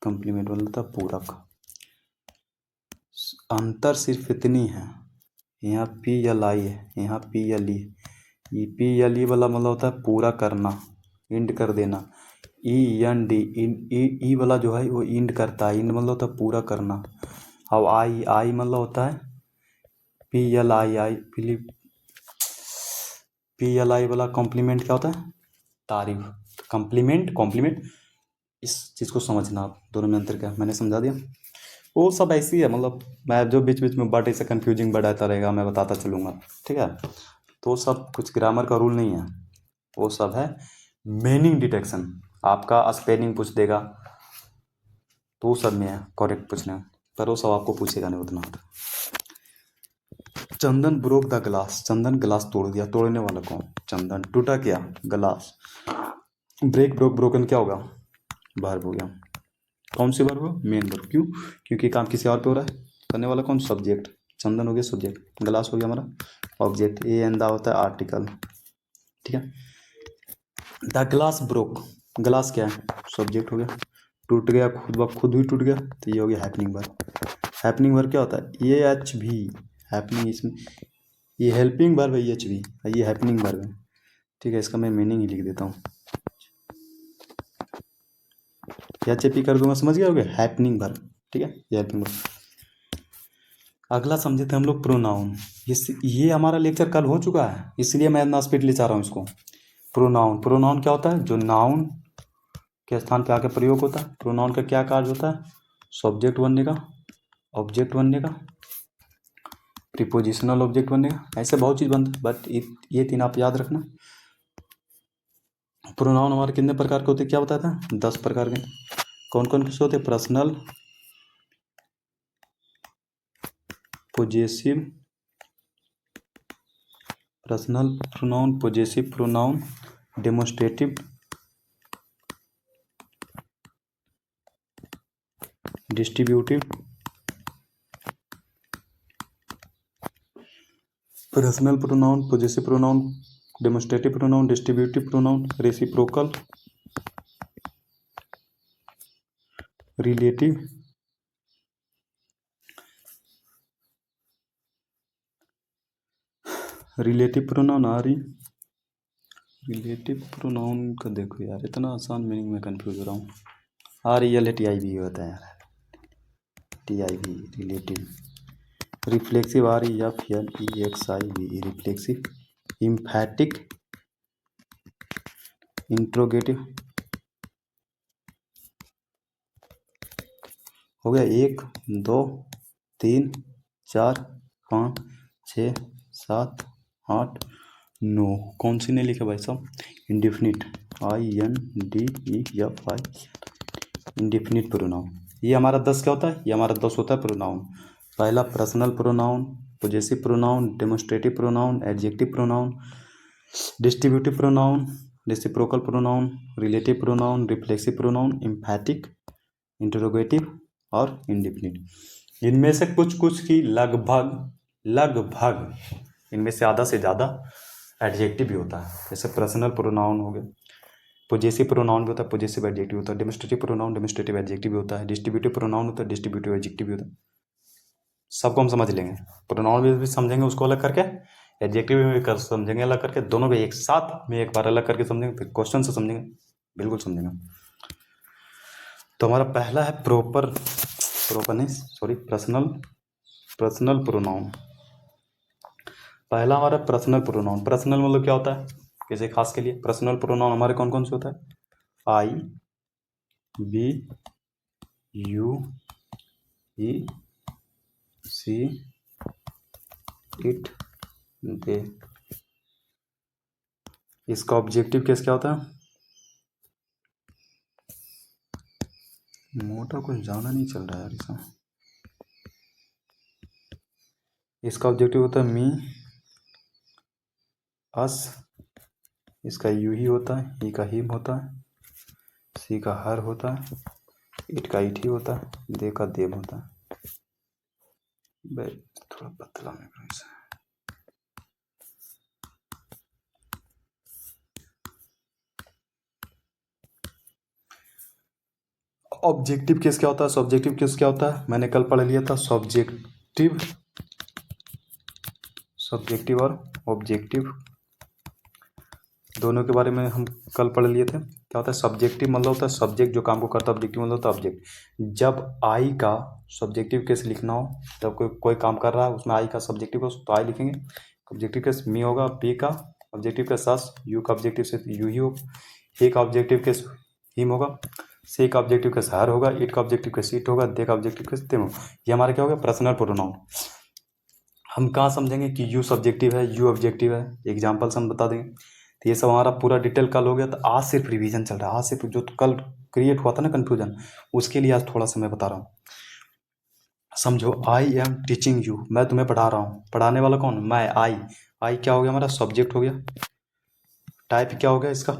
कॉम्प्लीमेंट मतलब होता है पूरक। अंतर सिर्फ इतनी है, यहाँ PLI है, यहाँ PLE, ये PLE वाला मतलब होता है पूरा करना, इंड कर देना। END, ई वाला जो है वो इंड करता है, इंड मतलब होता है पूरा करना। अब आई मतलब होता है PLI वाला कॉम्प्लीमेंट क्या होता है, तारीफ। कॉम्प्लीमेंट इस चीज़ को समझना आप, दोनों में अंतर क्या है मैंने समझा दिया। वो सब ऐसी है, मतलब मैं जो बीच बीच में वर्ड ऐसे कन्फ्यूजिंग वर्ड आता रहेगा मैं बताता चलूँगा, ठीक है। तो सब कुछ ग्रामर का रूल नहीं है, वो सब है मीनिंग डिटेक्शन। आपका स्पेलिंग पूछ देगा तो वो सब में है करेक्ट पूछना, पर वो सब आपको पूछेगा नहीं उतना। Chandan broke the glass, Chandan glass तोड़ दिया, तोड़ने वाला कौन? चंदन। टूटा क्या? ग्लास। ब्रेक ब्रोक ब्रोकन क्या होगा? वर्ब हो गया। कौन सी वर्ब हो? Main verb. क्यों? क्योंकि काम किसी और पे हो रहा है। करने वाला कौन? सब्जेक्ट। चंदन हो गया सब्जेक्ट, ग्लास हो गया हमारा ऑब्जेक्ट। ए एन दा होता है आर्टिकल, ठीक है। द ग्लास ब्रोक, ग्लास क्या है? सब्जेक्ट हो गया। टूट गया खुद ब खुद ही टूट गया, तो ये हो गया हैपनिंग वर्ब। हैपनिंग वर्ब क्या होता है? ए एच भी, हैपनिंग इसमें ये हेल्पिंग वर्ब है, एच भी, ये हैपनिंग वर्ब है, ठीक है। इसका मैं मीनिंग ही लिख देता हूँ, एच ए पी कर दूंगा, समझ गया हो गया हैपनिंग वर्ब, ठीक है, ये हेल्पिंग वर्ब। अगला समझे थे हम लोग प्रोनाउन। ये हमारा लेक्चर कल हो चुका है, इसलिए मैं इतना स्पीड ले चाह रहा हूँ इसको। प्रोनाउन, प्रोनाउन क्या होता है? जो नाउन के स्थान पे आके प्रयोग होता है। प्रोनाउन का क्या कार्य होता है? सब्जेक्ट बनने का, ऑब्जेक्ट बनने का, प्रीपोजिशनल ऑब्जेक्ट बनने का, ऐसे बहुत चीज़ बनता है, बट ये तीन आप याद रखना। प्रोनाउन हमारे कितने प्रकार के होते हैं क्या बताया था? 10 प्रकार के। कौन कौन से होते हैं? Personal, possessive, personal pronoun, possessive pronoun, demonstrative, distributive, personal pronoun, possessive pronoun, demonstrative pronoun, distributive pronoun, reciprocal, relative, relative pronoun. Relative pronoun का देखो यार, इतना आसान मीनिंग में कंफ्यूज हो रहा हूँ। RELATIV होता है यार, TIV relative. Reflexive, REFLEXIV reflexive. Emphatic, interrogative. हो गया 1 2 3 4 5 6 7 8 9। कौन सी नहीं लिखे भाई साहब? Indefinite, INDEFI, indefinite pronoun. ये हमारा 10 क्या होता है? ये हमारा 10 होता है प्रोनाउन। पहला personal pronoun, possessive pronoun, demonstrative pronoun, adjective pronoun, distributive pronoun, reciprocal pronoun, relative pronoun, reflexive pronoun, emphatic, interrogative और इंडिफिनिट। इनमें से कुछ कुछ की लगभग इनमें से आधा से ज़्यादा एडजेक्टिव भी होता है। जैसे पर्सनल प्रोनाउन हो गया, पोजेसिव प्रोनाउन भी होता है, पोजेसिव एडजेक्टिव होता है, डेमोस्ट्रेटिव प्रोनाउन, डेमोस्ट्रेटिव एडजेक्टिव भी होता है, डिस्ट्रीब्यूटिव प्रोनाउन होता है, डिस्ट्रीब्यूटिव एडजेक्टिव भी होता है। सबको हम समझ लेंगे, प्रोनाउन भी समझेंगे उसको अलग करके, एडजेक्टिव भी कर समझेंगे अलग करके, दोनों को एक साथ में एक बार अलग करके समझेंगे, फिर क्वेश्चन से समझेंगे, बिल्कुल समझेंगे। तो हमारा पहला है पर्सनल प्रोनाउन। पहला हमारा पर्सनल प्रोनाउन। पर्सनल मतलब क्या होता है? किसी खास के लिए। पर्सनल प्रोनाउन हमारे कौन कौन से होता है? I, B, U, E, C, it, they। इसका ऑब्जेक्टिव केस क्या होता है? मोटा कुछ ज़्यादा नहीं चल रहा है यार इसका। इसका ऑब्जेक्टिव होता है मी, अस। इसका यू ही होता है, ही का हिम होता है, सी का हर होता है, इट का इट ही होता है, दे का देम होता है। थोड़ा पतला में ऑब्जेक्टिव केस क्या होता है? सब्जेक्टिव केस क्या होता है? मैंने कल पढ़ लिया था सब्जेक्टिव और ऑब्जेक्टिव दोनों के बारे में हम कल पढ़ लिए थे। क्या होता है? सब्जेक्टिव मतलब होता है सब्जेक्ट जो काम को करता है, ऑब्जेक्टिव मतलब होता है ऑब्जेक्ट। जब आई का सब्जेक्टिव केस लिखना हो, जब कोई काम कर रहा है उसमें आई का सब्जेक्टिव केस, तो आई लिखेंगे। ऑब्जेक्टिव केस मी होगा, पी का ऑब्जेक्टिव केस अस, यू का ऑब्जेक्टिव केस यू ही होगा, ही का ऑब्जेक्टिव केस हिम होगा, से का ऑब्जेक्टिव केस हर होगा, इट का ऑब्जेक्टिव केस इट होगा, दे का ऑब्जेक्टिव केस देम। ये हमारा क्या हो गया, पर्सनल प्रोनाउन। हम कहाँ समझेंगे कि यू सब्जेक्टिव है, यू ऑब्जेक्टिव है, एग्जाम्पल्स हम बता देंगे। तो ये सब हमारा पूरा डिटेल कल हो गया। तो आज सिर्फ रिवीजन चल रहा है, आज सिर्फ जो कल क्रिएट हुआ था ना कन्फ्यूजन, उसके लिए आज थोड़ा सा मैं बता रहा हूँ। समझो, आई एम टीचिंग यू, मैं तुम्हें पढ़ा रहा हूँ। पढ़ाने वाला कौन, मैं, आई क्या हो गया हमारा, सब्जेक्ट हो गया। टाइप क्या हो गया इसका,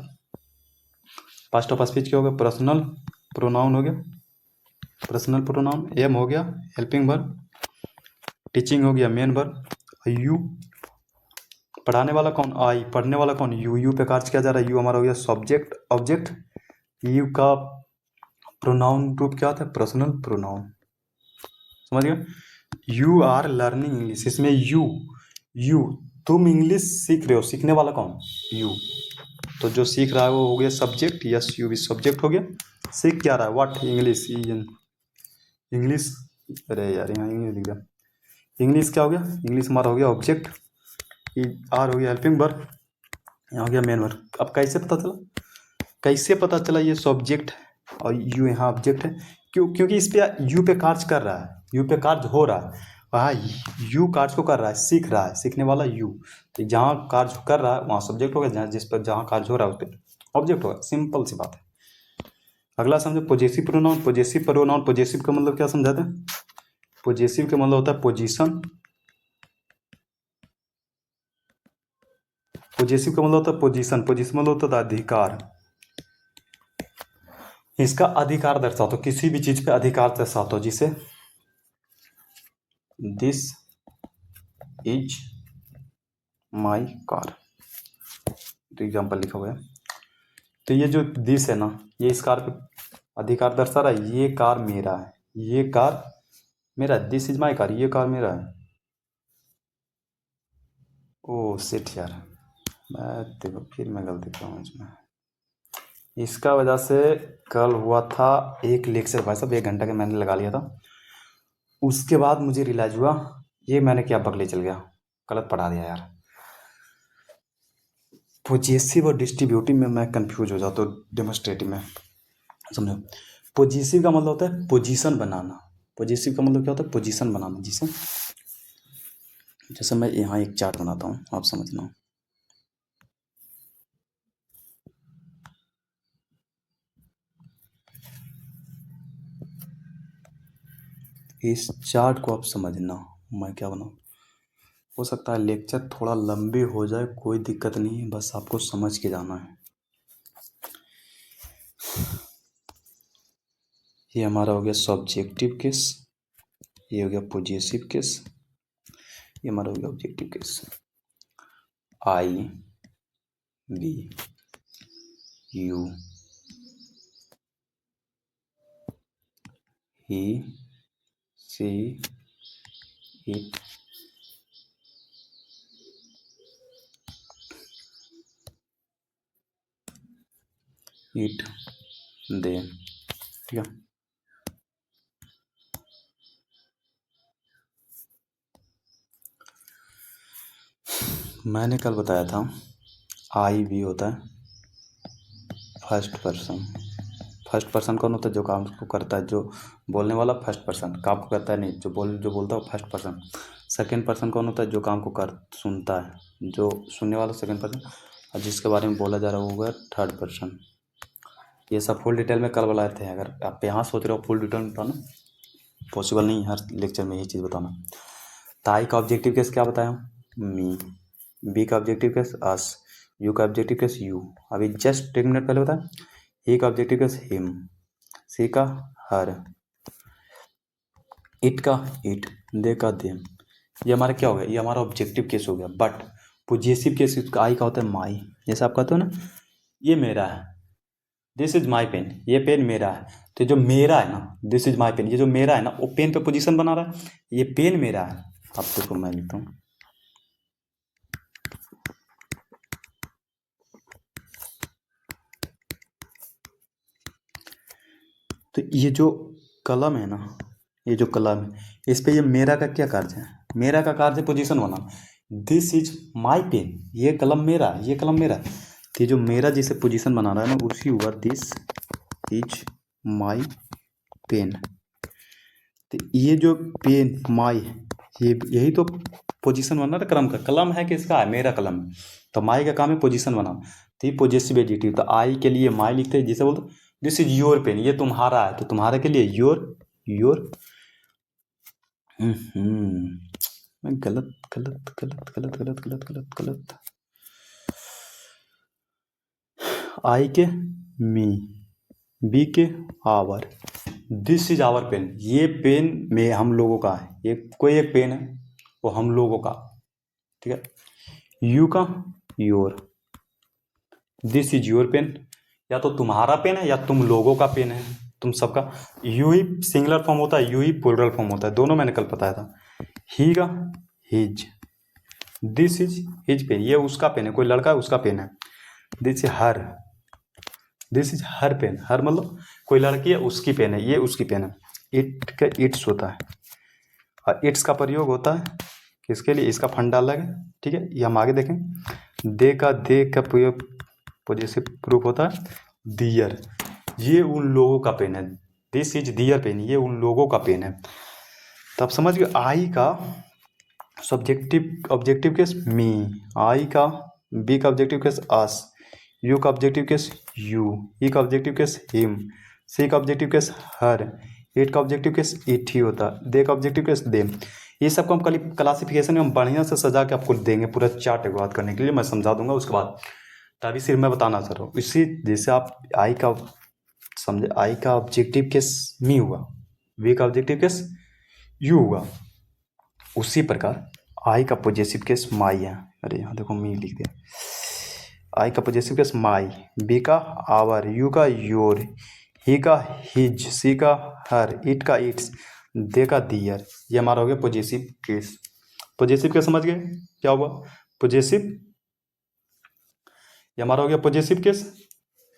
पास्ट ऑफ स्पीच क्या हो गया, पर्सनल प्रोनाउन हो गया, पर्सनल प्रोनाउन। एम हो गया हेल्पिंग वर्ब, टीचिंग हो गया मेन वर्ब, यू पढ़ाने वाला कौन, आई पढ़ने वाला कौन, यू, यू पे कार्य किया जा रहा है, यू हमारा हो गया सब्जेक्ट ऑब्जेक्ट। यू का प्रोनाउन रूप क्या होता है, पर्सनल प्रोनाउन। समझ गए। यू आर लर्निंग इंग्लिश, इसमें यू तुम इंग्लिश सीख रहे हो, सीखने वाला कौन, यू। तो जो सीख रहा है वो हो गया सब्जेक्ट, यस यू भी सब्जेक्ट हो गया। सीख क्या रहा है, व्हाट, इंग्लिश, इंग्लिश, अरे यार यहाँ इंग्लिश लिख दिया। इंग्लिश क्या हो गया, इंग्लिश हमारा हो गया ऑब्जेक्ट, आर हो गया हेल्पिंग वर्ब, यहाँ हो गया मेन वर्ब। अब कैसे पता चला, कैसे पता चला ये सब्जेक्ट और यू यहाँ ऑब्जेक्ट है, क्योंकि इस पे यू पे कार्य कर रहा है, यू पे कार्य हो रहा है, वहाँ यू कार्य को कर रहा है, सीख रहा है, सीखने वाला यू। तो जहाँ कार्य कर रहा है वहाँ सब्जेक्ट होगा, जहाँ जिस पर जहाँ कार्य हो रहा है उस पर ऑब्जेक्ट होगा, सिंपल सी बात है। अगला समझो possessive pronoun. Possessive pronoun, possessive का मतलब क्या समझाते हैं, पोजेसिव का मतलब होता है पोजीशन, पोजेसिव का मतलब होता है पोजीशन, पोजीशन मतलब होता है अधिकार। इसका अधिकार दर्शाता हो, किसी भी चीज पे अधिकार दर्शाता हो, जिसे दिस इज माई कार, तो एग्जाम्पल लिखा हुआ है। तो ये जो दिस है ना, ये इस कार पे अधिकार दर्शा रहा है, ये कार मेरा है, ये कार मेरा, दिस इज माई कार, ये कार मेरा है। ओ शिट यार, मैं देखो फिर मैं गलती कर रहा हूँ इसमें। इसका वजह से कल हुआ था एक लेक्चर, भाई साहब 1 घंटा का मैंने लगा लिया था। उसके बाद मुझे रियलाइज हुआ ये मैंने क्या बगले चल गया, गलत पढ़ा दिया यार। पोजेसिव और डिस्ट्रीब्यूटिव में मैं कंफ्यूज हो जाता हूँ, डेमोस्ट्रेटिव में। समझो, पोजेसिव का मतलब होता है पोजीशन बनाना। पोजेसिव का मतलब क्या होता है, पोजीशन बनाना। जिसे जैसे मैं यहाँ एक चार्ट बनाता हूँ, आप समझना। इस चार्ट को आप समझना, मैं क्या बनाऊँ। हो सकता है लेक्चर थोड़ा लंबी हो जाए, कोई दिक्कत नहीं है, बस आपको समझ के जाना है। ये हमारा हो गया सब्जेक्टिव केस, ये हो गया पोजेसिव केस, ये हमारा हो गया objective case. I, we, you, he, she, it, it, they. ठीक है। मैंने कल बताया था आई वी होता है फर्स्ट पर्सन। फर्स्ट पर्सन कौन होता है, जो काम को करता है, जो बोलने वाला फर्स्ट पर्सन, काम को करता है नहीं, जो बोलता है वो फर्स्ट पर्सन। सेकंड पर्सन कौन होता है, जो काम को सुनता है, जो सुनने वाला सेकंड पर्सन, और जिसके बारे में बोला जा रहा है वो होगा थर्ड पर्सन। ये सब फुल डिटेल में कल बताए थे। अगर आप यहाँ सोच रहे हो फुल डिटेल में बताना, पॉसिबल नहीं हर लेक्चर में यही चीज़ बताना। ताई का ऑब्जेक्टिव केस क्या बताया, मी। बी का ऑब्जेक्टिव केस अस। यू का ऑब्जेक्टिव केस यू, अभी जस्ट 1 मिनट पहले बताया। ही का ऑब्जेक्टिव केस हिम। सी का हर। इट का इट। दे का देम। ये हमारा क्या हो गया, ये हमारा ऑब्जेक्टिव केस हो गया। बट पोजेसिव केस आई का होता है माई। जैसे आप कहते हो ना, ये मेरा है, दिस इज माई पेन, ये पेन मेरा है। तो जो मेरा है ना, दिस इज माई पेन, ये जो मेरा है ना, वो पेन पे पोजीशन बना रहा है, ये पेन मेरा है। अब देखो मैं लिखता हूँ, तो ये जो कलम है ना, ये जो कलम है, इस पे ये मेरा का क्या कार्य है, मेरा का कार्य है पोजीशन बनाना। दिस इज माई पेन, ये कलम मेरा है, ये कलम मेरा है। तो ये जो मेरा जिसे पोजीशन बना रहा है ना, उसी हुआ दिस इज माई पेन। तो ये जो पेन माई, ये यही तो पोजीशन बना ना क्रम का। कलम है किसका है? मेरा कलम है। तो माई का काम है पोजीशन बनाना। तो ये पॉजेसिव एडजेक्टिव। तो आई के लिए माई लिखते हैं, जिसे बोलते दिस इज योर पेन, ये तुम्हारा है। तो तुम्हारे के लिए योर। मैं गलत गलत गलत गलत गलत गलत गलत गलत। आई के मी, बी के our, this is our pen, ये पेन में हम लोगों का है। ये कोई एक पेन है, वो हम लोगों का, ठीक है। यू का your, this is your pen, या तो तुम्हारा पेन है या तुम लोगों का पेन है, तुम सबका। यू ही सिंगुलर फॉर्म होता है, यू ही प्लूरल फॉर्म होता है, दोनों मैंने कल बताया था। ही का his, this is his pen, ये उसका पेन है, कोई लड़का है उसका पेन है। This is her, this is her pen, her मतलब कोई लड़की है उसकी पेन है, ये उसकी पेन है। इट का इट्स होता है, और इट्स का प्रयोग होता है किसके लिए? इसका फंडा अलग है, ठीक है, ये हम आगे देखें। दे का प्रयोग पॉजेसिव प्रूफ होता है दियर, ये उन लोगों का पेन है। दिस इज दियर पेन, ये उन लोगों का पेन है। तब समझ गए। आई का सब्जेक्टिव ऑब्जेक्टिव केस मी, आई का, बी का ऑब्जेक्टिव केस अस, यू का ऑब्जेक्टिव केस यू, ई का ऑब्जेक्टिव केस हिम, सी का ऑब्जेक्टिव केस हर, इट का ऑब्जेक्टिव केस इट ही होता है, दे का ऑब्जेक्टिव केस देम। ये सबको हम कल क्लासिफिकेशन में हम बढ़िया से सजा के आपको देंगे, पूरा चार्ट एक बात करने के लिए मैं समझा दूंगा उसके बाद। तभी सिर्फ मैं बताना चाह रहा हूँ। इसी जैसे आप आई का समझे, आई का ऑब्जेक्टिव केस मी हुआ, वी का ऑब्जेक्टिव केस यू हुआ, उसी प्रकार आई का पॉजेसिव केस माई है। अरे यहाँ देखो मी लिख दिया। आई का पॉजेसिव केस माई, बी का आवर, यू का योर, ही का हिज, सी का हर, इट का इट्स, दे का दियर। ये हमारा हो गया पॉजेसिव केस। पॉजेसिव केस समझ गए क्या हुआ? पॉजेसिव, ये हमारा हो गया पॉजेसिव केस।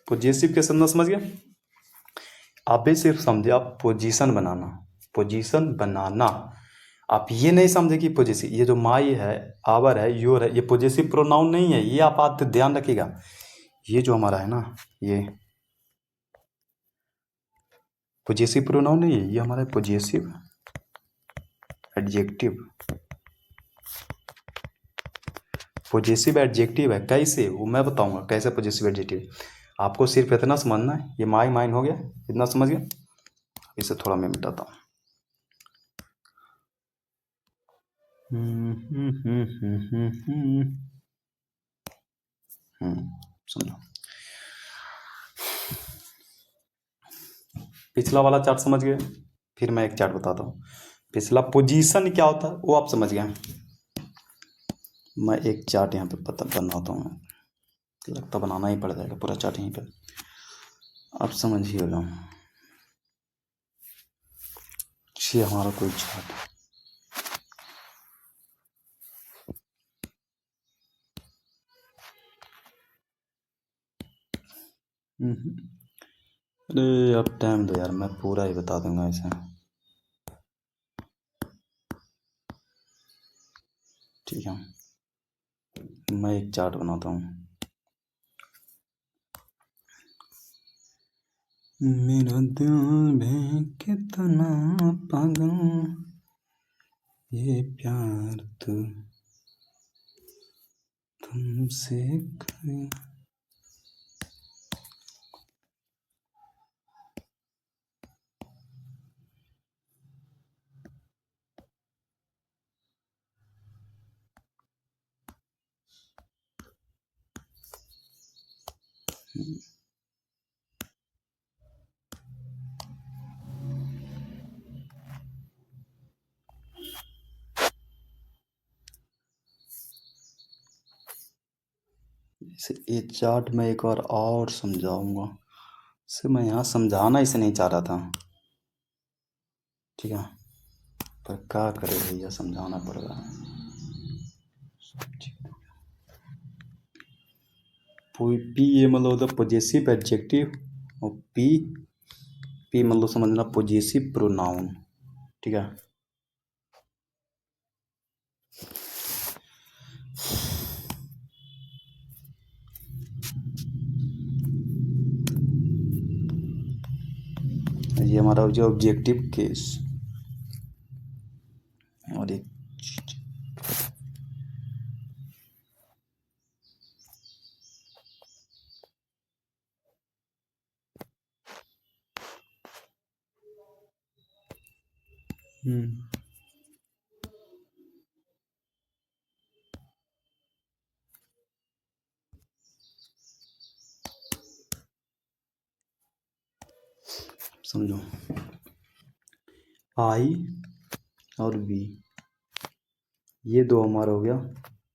पॉजेसिव केस समझ गए। आप भी सिर्फ समझे आप पोजीशन बनाना, पोजीशन बनाना। आप ये नहीं समझे कि पॉजेसिव, ये जो माई है, आवर है, योर है, ये पॉजेसिव प्रोनाउन नहीं है। ये आप बात ध्यान रखिएगा। ये जो हमारा है ना, ये पॉजेसिव प्रोनाउन नहीं है, ये हमारा पॉजेसिव एडजेक्टिव। पॉजेसिव एडजेक्टिव है। कैसे वो मैं बताऊंगा, कैसे पॉजेसिव एडजेक्टिव। आपको सिर्फ इतना समझना है। ये माई माइन हो गया, इतना समझ गया। इसे थोड़ा मैं मिटाता हूँ। समझो। पिछला वाला चार्ट समझ गए। फिर मैं एक चार्ट बताता हूँ। पिछला पोजीशन क्या होता है वो आप समझ गए। मैं एक चार्ट यहाँ पे बनाता हूँ। लगता बनाना ही पड़ जाएगा पूरा चार्ट यहीं पे। आप समझिएगा। ये हमारा कोई चार्ट है। अरे अब टाइम दो यार, मैं पूरा ही बता दूंगा इसे। ठीक है, मैं एक चार्ट बनाता हूँ। मेरा दिल भी कितना पागल, ये प्यार तो तुमसे करे। इसे ये चार्ट में एक बार और समझाऊंगा। इसे मैं यहाँ समझाना इसे नहीं चाह रहा था, ठीक है, पर क्या करे भैया, समझाना पड़ रहा है। पी ये मतलब होता है पॉजेसिव एडजेक्टिव, और पी मतलब समझना पॉजेसिव प्रोनाउन, ठीक है। ये हमारा जो ऑब्जेक्टिव केस। और एक चीज समझो, आई और वी, ये दो हमारा हो गया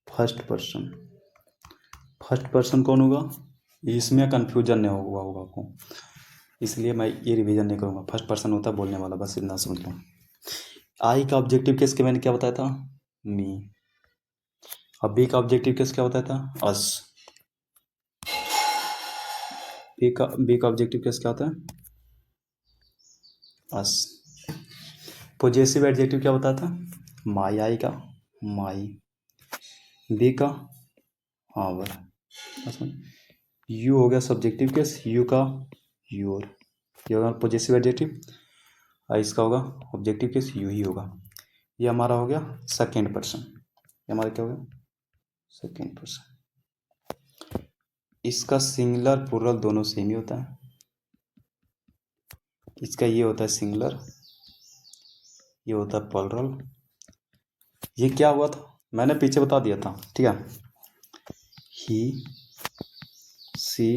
फर्स्ट पर्सन। फर्स्ट पर्सन कौन होगा, इसमें कंफ्यूजन नहीं हुआ होगा आपको, इसलिए मैं ये रिवीजन नहीं करूँगा। फर्स्ट पर्सन होता है बोलने वाला, बस इतना समझ लो। आई का ऑब्जेक्टिव केस के मैंने क्या बताया था, मी। अब बी का ऑब्जेक्टिव केस क्या बताया था, अस। बी का ऑब्जेक्टिव केस क्या होता है, अस। पॉजेसिव एडजेक्टिव क्या बताया था, माई। आई का माई, बी का आवर। यू हो गया सब्जेक्टिव केस, यू का योर, ये होगा पॉजेसिव एडजेक्टिव। और इसका होगा ऑब्जेक्टिव केस यू ही होगा। ये हमारा हो गया सेकेंड पर्सन। ये हमारा क्या हो गया, सेकेंड पर्सन। इसका सिंगुलर प्लूरल दोनों सेम ही होता है। इसका ये होता है सिंगुलर, ये होता है प्लूरल। ये क्या हुआ था मैंने पीछे बता दिया था, ठीक है। ही, सी,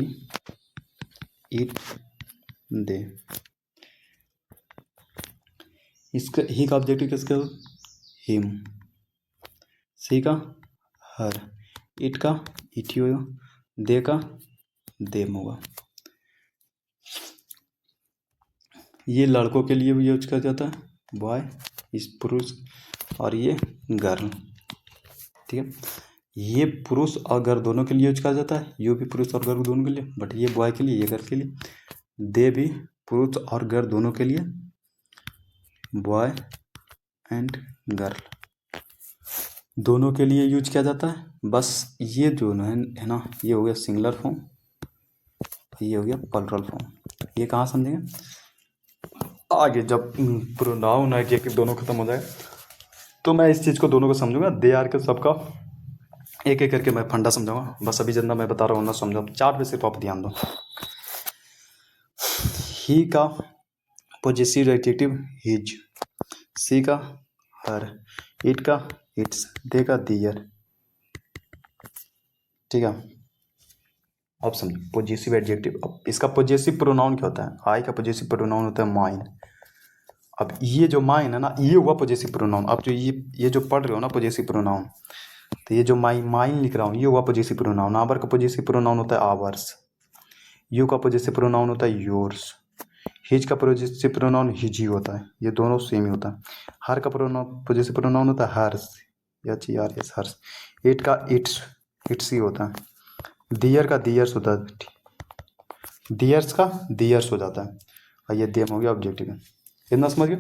इट, दे। इसका ही का ऑब्जेक्टिव किसका, हिम। सी का हर, इट का इट ही होगा, दे का देम होगा। ये लड़कों के लिए भी यूज किया जाता है, बॉय, इस पुरुष, और ये गर्ल, ठीक है। ये पुरुष और गर्ल दोनों के लिए यूज किया जाता है, यू भी पुरुष और गर्ल दोनों के लिए, बट ये बॉय के लिए, ये गर्ल के लिए। दे भी पुरुष और गर्ल दोनों के लिए, बॉय एंड गर्ल दोनों के लिए यूज किया जाता है। बस ये जो है ना, ये हो गया सिंगुलर फॉर्म, ये हो गया प्लूरल फॉर्म। ये कहाँ समझेंगे आगे, जब प्रोनाउन एडजेक्टिव दोनों खत्म हो जाए तो मैं इस चीज़ को दोनों को समझूंगा। दे आर के सबका एक एक करके मैं फंडा समझाऊंगा। बस अभी जितना मैं बता रहा हूँ ना समझो, चार्ट पे सिर्फ आप ध्यान दो। ही का पॉजेसिव एडजेक्टिव हिज, सी का हर, इट का इट्स, दे का दियर, ठीक है। अब समझो पॉजेसिव एडजेक्टिव। अब इसका पॉजेसिव प्रोनाउन क्या होता है, आई का पॉजेसिव प्रोनाउन होता है माइन। अब ये जो माइन है ना, ये हुआ पॉजेसिव प्रोनाउन। अब जो ये जो पढ़ रहे हो ना पॉजेसिव प्रोनाउन, तो ये जो माइन लिख रहा हूँ, ये हुआ पॉजेसिव प्रोनाउन। आवर का पॉजेसिव प्रोनाउन होता है आवर्स, यू का पॉजेसिव प्रोनाउन होता है योर्स, हिज का पॉजेसिव प्रोनाउन हिज ही होता है, ये दोनों सेम ही होता है। हर का पॉजेसिव प्रोनाउन होता है हर्स, HERS, हर्स। इट का इट्स ही होता है। दियर का दियर्स होता है, दियर्स का दियर्स हो जाता है। और ये देम हो गया ऑब्जेक्टिव, इतना समझ गए।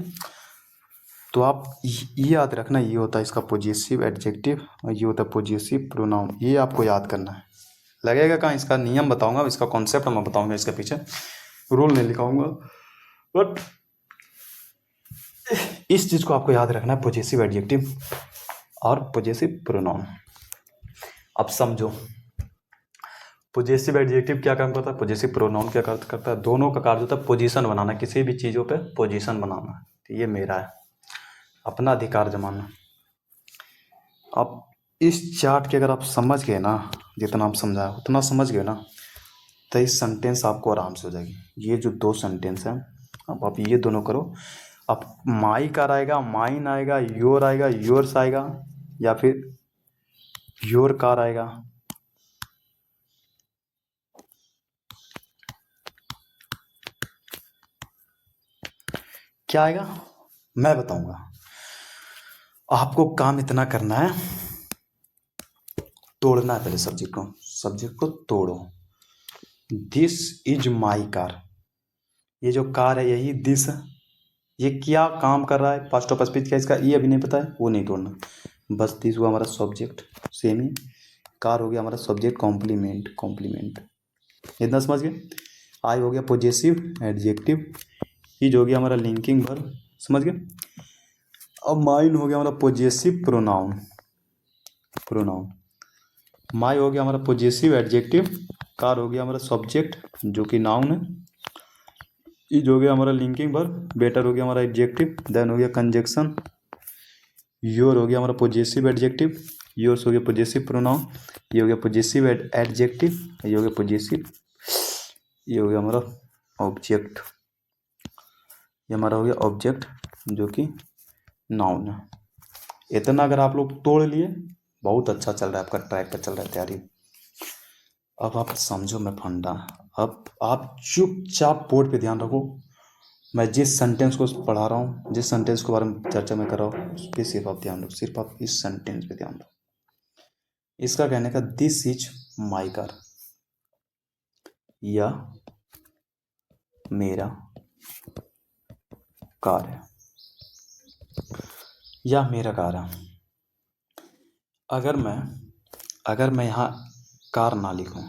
तो आप ये याद रखना, ये होता है इसका पॉजेसिव एडजेक्टिव और ये होता है पॉजेसिव प्रोनाउन। ये आपको याद करना है। लगेगा कहाँ, इसका नियम बताऊंगा, इसका कॉन्सेप्ट मैं बताऊंगा, इसके पीछे रूल नहीं लिखाऊंगा, बट इस चीज़ को आपको याद रखना है, पॉजेसिव एडजेक्टिव और पॉजेसिव प्रोनाउन। अब समझो पॉजेसिव एडजेक्टिव क्या काम करता है, पॉजेसिव प्रोनाउन क्या करता है। दोनों का कार्य होता है पोजीशन बनाना, किसी भी चीज़ों पे पोजीशन बनाना। तो ये मेरा है, अपना अधिकार जमाना। अब इस चार्ट के अगर आप समझ गए ना, जितना आप समझा उतना समझ गए ना, तो इस सेंटेंस आपको आराम से हो जाएगी। ये जो दो सेंटेंस हैं, अब आप ये दोनों करो। अब माई कार आएगा, माइन आएगा, योर आएगा, योर्स आएगा, या फिर योर कार आएगा। क्या आएगा मैं बताऊंगा। आपको काम इतना करना है, तोड़ना है पहले सब्जेक्ट को तोड़ो। दिस इज माई कार, ये जो कार है यही दिस, ये क्या काम कर रहा है, पास्ट ऑफ स्पीच क्या इसका, ये अभी नहीं पता है, वो नहीं तोड़ना। बस दिस हुआ हमारा सब्जेक्ट, सेम ही। कार हो गया हमारा सब्जेक्ट, कॉम्प्लीमेंट। इतना समझ गए। आई हो गया पॉजेसिव एडजेक्टिव, इज हो गया हमारा लिंकिंग वर्ब, समझ गए। अब माइन हो गया हमारा पोजेसिव प्रोनाउन। प्रोनाउन माई हो गया हमारा पोजेसिव एडजेक्टिव, कार हो गया हमारा सब्जेक्ट जो कि नाउन है, इज हो गया हमारा लिंकिंग वर्ब, बेटर हो गया हमारा एडजेक्टिव, देन हो गया कंजक्शन, योर हो गया हमारा पोजेसिव एडजेक्टिव, योर्स हो गया पोजेसिव प्रोनाउन, ये हो गया पोजेसिव एडजेक्टिव, ये हो गया पोजेसिव, ये हो गया हमारा ऑब्जेक्ट, ये हमारा हो गया ऑब्जेक्ट जो कि नाउन है। इतना अगर आप लोग तोड़ लिए, बहुत अच्छा चल रहा है आपका, ट्रैक पर चल रहा है तैयारी। अब आप समझो मैं फंडा, अब आप चुपचाप बोर्ड पे ध्यान रखो। मैं जिस सेंटेंस को पढ़ा रहा हूँ, जिस सेंटेंस के बारे में चर्चा मैं कर रहा हूँ, उस पर सिर्फ आप ध्यान रखो, सिर्फ आप इस सेंटेंस पे ध्यान रखो। इसका कहने का दिस इज माई कार, यह मेरा कार है, यह मेरा कार है। अगर मैं यहाँ कार ना लिखूं,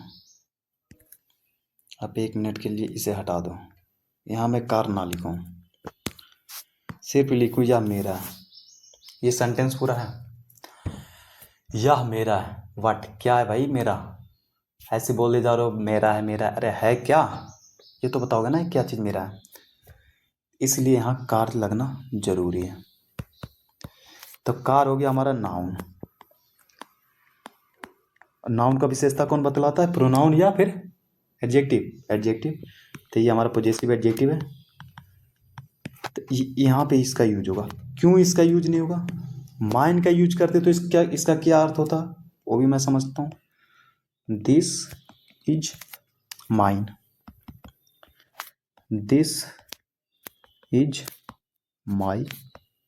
आप 1 मिनट के लिए इसे हटा दो, यहाँ मैं कार ना लिखूं, सिर्फ लिखूं यह मेरा है, ये सेंटेंस पूरा है, यह मेरा है। व्हाट, क्या है भाई मेरा? ऐसे बोले जा रहे हो मेरा है मेरा है, अरे है क्या, ये तो बताओगे ना क्या चीज़ मेरा है। इसलिए यहाँ कार लगना जरूरी है। तो कार हो गया हमारा नाउन। नाउन का विशेषता कौन बतलाता है, प्रोनाउन या फिर एडजेक्टिव? एडजेक्टिव। तो ये हमारा पॉजिटिव एडजेक्टिव है, तो यहाँ पे इसका यूज होगा। क्यों इसका यूज नहीं होगा? माइन का यूज करते तो इसका क्या अर्थ होता, वो भी मैं समझता हूँ। This is mine, this is my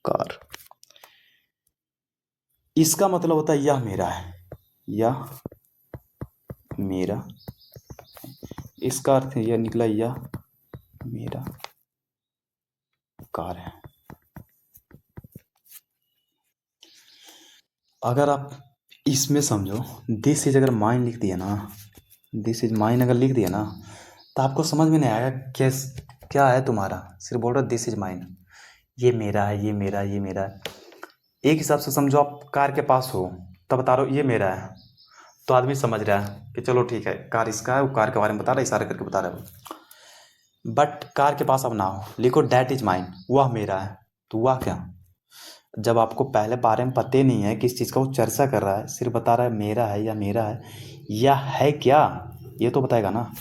car, इसका मतलब होता है यह मेरा है, यह मेरा, इसका अर्थ यह निकला यह मेरा कार है। अगर आप इसमें समझो, दिस इज अगर माइन लिख दिया ना, दिस इज माइन अगर लिख दिया ना, तो आपको समझ में नहीं आएगा क्या है तुम्हारा, सिर्फ बोल रहा दिस इज माइन, ये मेरा है, ये मेरा, ये मेरा है। एक हिसाब से समझो, आप कार के पास हो तब बता रहे हो ये मेरा है, तो आदमी समझ रहा है कि चलो ठीक है कार इसका है, वो कार के बारे में बता रहा है, इशारे करके बता रहा है। बट कार के पास अब ना हो, लिखो डैट इज माइन, वह मेरा है, तो वह क्या, जब आपको पहले बारे में पता ही नहीं है किस चीज़ का वो चर्चा कर रहा है, सिर्फ बता रहा है मेरा है या मेरा है या है क्या, ये तो बताएगा ना।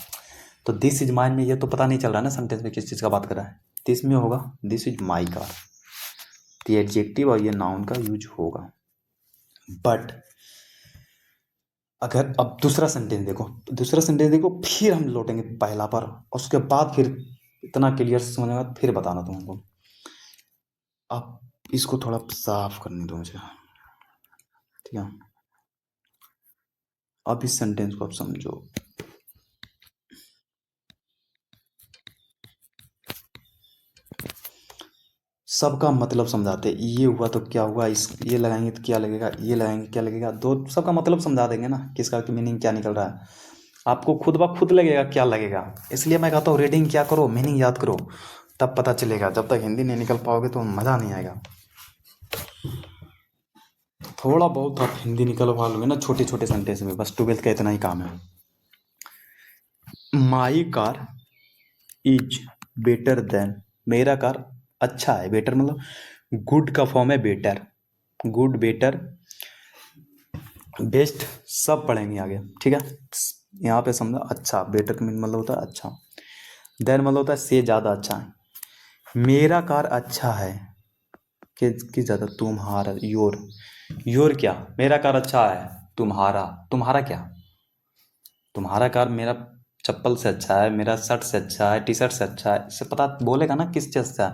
तो दिस इज माइन में ये तो पता नहीं चल रहा है ना सेंटेंस में किस चीज़ का बात कर रहा है, तो इसमें होगा दिस इज माई कार, तो एडजेक्टिव और ये नाउन का यूज होगा। बट अगर अब दूसरा सेंटेंस देखो, फिर हम लौटेंगे पहला पर, उसके बाद फिर इतना क्लियर से समझ में फिर बताना तुमको। अब इसको थोड़ा साफ करने दो मुझे, ठीक है। अब इस सेंटेंस को आप समझो, सबका मतलब समझाते, ये हुआ तो क्या हुआ, इस ये लगाएंगे तो क्या लगेगा, ये लगाएंगे क्या लगेगा, दो सबका मतलब समझा देंगे ना, किसका की मीनिंग क्या निकल रहा है, आपको खुद ब खुद लगेगा क्या लगेगा। इसलिए मैं कहता हूँ रीडिंग क्या करो, मीनिंग याद करो, तब पता चलेगा। जब तक हिंदी नहीं निकल पाओगे तो मज़ा नहीं आएगा। थोड़ा बहुत आप हिंदी निकलवा लोगे ना छोटे छोटे सेंटेंस में, बस 12th का इतना ही काम है। My car is better than, मेरा कार अच्छा है, बेटर मतलब गुड का फॉर्म है बेटर, गुड, बेटर, बेस्ट सब पढ़ेंगे आगे, ठीक है। यहाँ पे समझो अच्छा, बेटर का मतलब होता है अच्छा, देन मतलब होता है से ज़्यादा अच्छा है। मेरा कार अच्छा है कि ज़्यादा, तुम्हारा, योर क्या, मेरा कार अच्छा है, तुम्हारा क्या, तुम्हारा कार मेरा चप्पल से अच्छा है, मेरा शर्ट से अच्छा है, टी शर्ट से अच्छा है, इससे पता बोलेगा ना किस चीज़ से।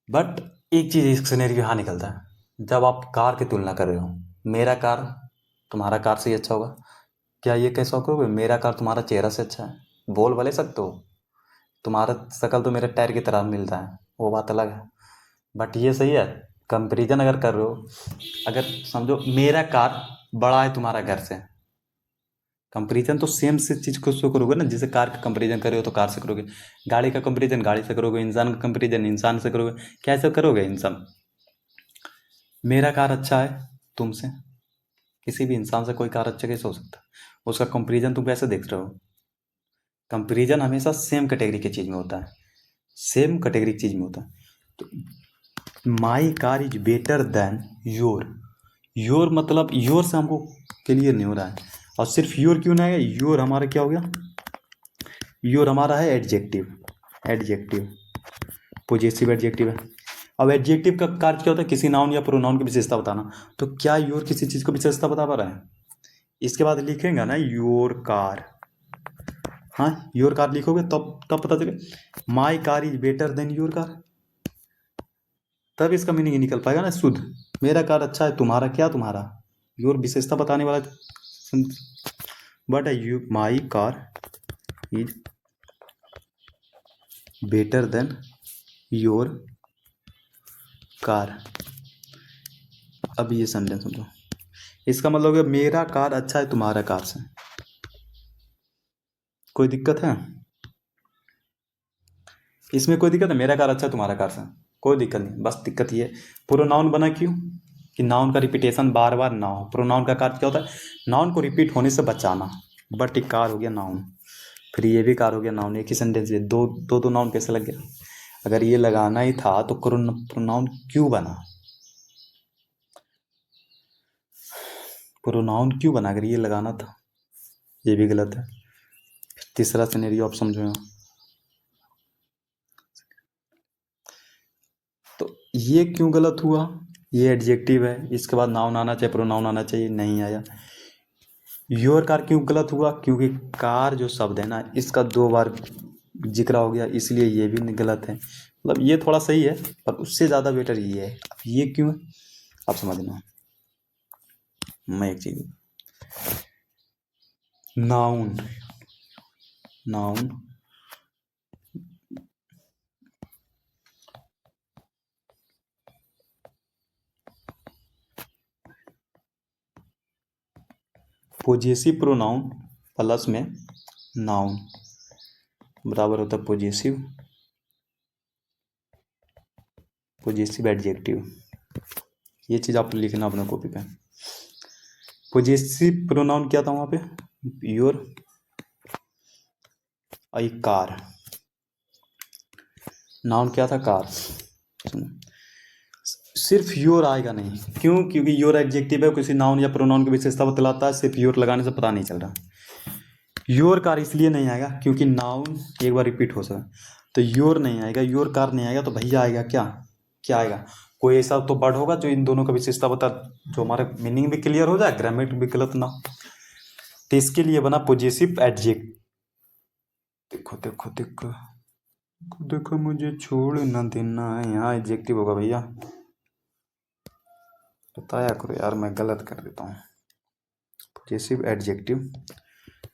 बट एक चीज़ इस सिनेरियो यहाँ निकलता है, जब आप कार की तुलना कर रहे हो, मेरा कार तुम्हारा कार से ही अच्छा होगा, क्या ये कैसे करोगे, मेरा कार तुम्हारा चेहरा से अच्छा है, बोल भले सकते हो, तुम्हारा शक्ल तो मेरे टायर की तरह मिलता है, वो बात अलग है। बट ये सही है, कंपेरिजन अगर कर रहे हो, अगर समझो मेरा कार बड़ा है तुम्हारा घर से, कंपेरिजन तो सेम से चीज़ को शो करोगे ना, जैसे कार का कंपेरिजन करे हो तो कार से करोगे, गाड़ी का कंपेरिजन गाड़ी से करोगे, इंसान का कंपेरिजन इंसान से करोगे, कैसे करोगे इंसान। मेरा कार अच्छा है तुमसे, किसी भी इंसान से कोई कार अच्छा कैसे हो सकता है, उसका कंपेरिजन तुम कैसे देख रहे हो। कंपेरिजन हमेशा सेम कैटेगरी की चीज़ में होता है, सेम कैटेगरी की चीज़ में होता है। तो my car is better than your, your मतलब योर से हमको क्लियर नहीं हो रहा है, और सिर्फ योर क्यों नहीं है, योर हमारा क्या हो गया, योर हमारा है एडजेक्टिव, एडजेक्टिव पॉजिटिव एडजेक्टिव है। अब एडजेक्टिव का कार्य क्या होता है, किसी नाउन या प्रोनाउन की विशेषता बताना, तो क्या योर किसी चीज़ को विशेषता बता पा रहा है। इसके बाद लिखेंगे ना योर कार, हाँ योर कार लिखोगे तब पता चले my car is better than your car, तब इसका मीनिंग निकल पाएगा ना शुद्ध। मेरा कार अच्छा है, तुम्हारा क्या, तुम्हारा योर विशेषता बताने वाला, but you my car is better than your car. अब ये सेंटेंस समझो, इसका मतलब है मेरा कार अच्छा है तुम्हारा कार से, कोई दिक्कत है इसमें, कोई दिक्कत है, मेरा कार अच्छा है तुम्हारा कार से कोई दिक्कत नहीं, बस दिक्कत ये प्रोनाउन बना क्यों, कि नाउन का रिपीटेशन बार बार ना हो। प्रोनाउन का कार्य क्या होता है, नाउन को रिपीट होने से बचाना, बट एक कार हो गया नाउन, फिर ये भी कार हो गया नाउन, एक ही सेंटेंस में दो नाउन कैसे लग गया। अगर ये लगाना ही था तो प्रोनाउन क्यों बना, प्रोनाउन क्यों बना, अगर ये लगाना था, ये भी गलत है। तीसरा सिनेरियो आप समझो, तो ये क्यों गलत हुआ, ये एडजेक्टिव है, इसके बाद नाउन आना चाहिए, प्रोनाउन आना चाहिए, नहीं आया। योर कार क्यों गलत हुआ, क्योंकि कार जो शब्द है ना इसका 2 बार जिक्र हो गया, इसलिए ये भी गलत है। मतलब ये थोड़ा सही है पर उससे ज़्यादा बेटर ये है। अब ये क्यों है आप समझना। मैं एक चीज, noun, noun possessive pronoun plus में नाउन बराबर होता है पोजेसिव, पोजेसिव एडजेक्टिव। ये चीज़ आप लिखना अपने कॉपी पे। पोजेसिव प्रोनाउन क्या था वहाँ पे, योर, आई कार, नाउन क्या था कार। सिर्फ योर आएगा नहीं, क्यों, क्योंकि योर एडजेक्टिव है, किसी नाउन या प्रोनाउन की विशेषता बतलाता है, सिर्फ योर लगाने से पता नहीं चल रहा। योर कार इसलिए नहीं आएगा क्योंकि नाउन एक बार रिपीट हो सकता, तो योर नहीं आएगा, योर कार नहीं आएगा, तो भैया आएगा क्या, क्या आएगा, कोई ऐसा तो वर्ड होगा जो इन दोनों का विशेषता बता, जो हमारे मीनिंग भी क्लियर हो जाए, ग्रामेटिक भी गलत ना। तो इसके लिए बना पोजेसिव एडजेक्ट। देखो देखो देखो देखो, मुझे छोड़ न देना है, यहाँ एडजेक्टिव होगा भैया, बताया करो यार, मैं गलत कर देता हूँ। Possessive adjective,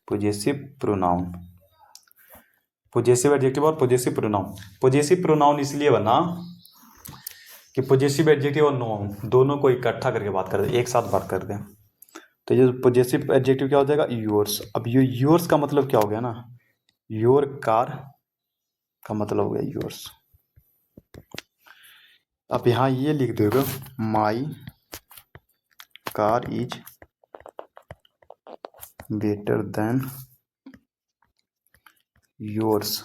possessive pronoun, possessive adjective और पोजेसिव प्रोनाउन। पोजेसिव प्रोनाउन इसलिए बना कि पोजेसिव एडजेक्टिव और नाउन दोनों को इकट्ठा करके बात कर दे, एक साथ बात कर दे। तो ये पोजेसिव एडजेक्टिव क्या हो जाएगा, योर्स। अब ये योर्स का मतलब क्या हो गया ना, योर कार का मतलब हो गया योर्स। अब यहाँ ये लिख दोगे my car is better than yours.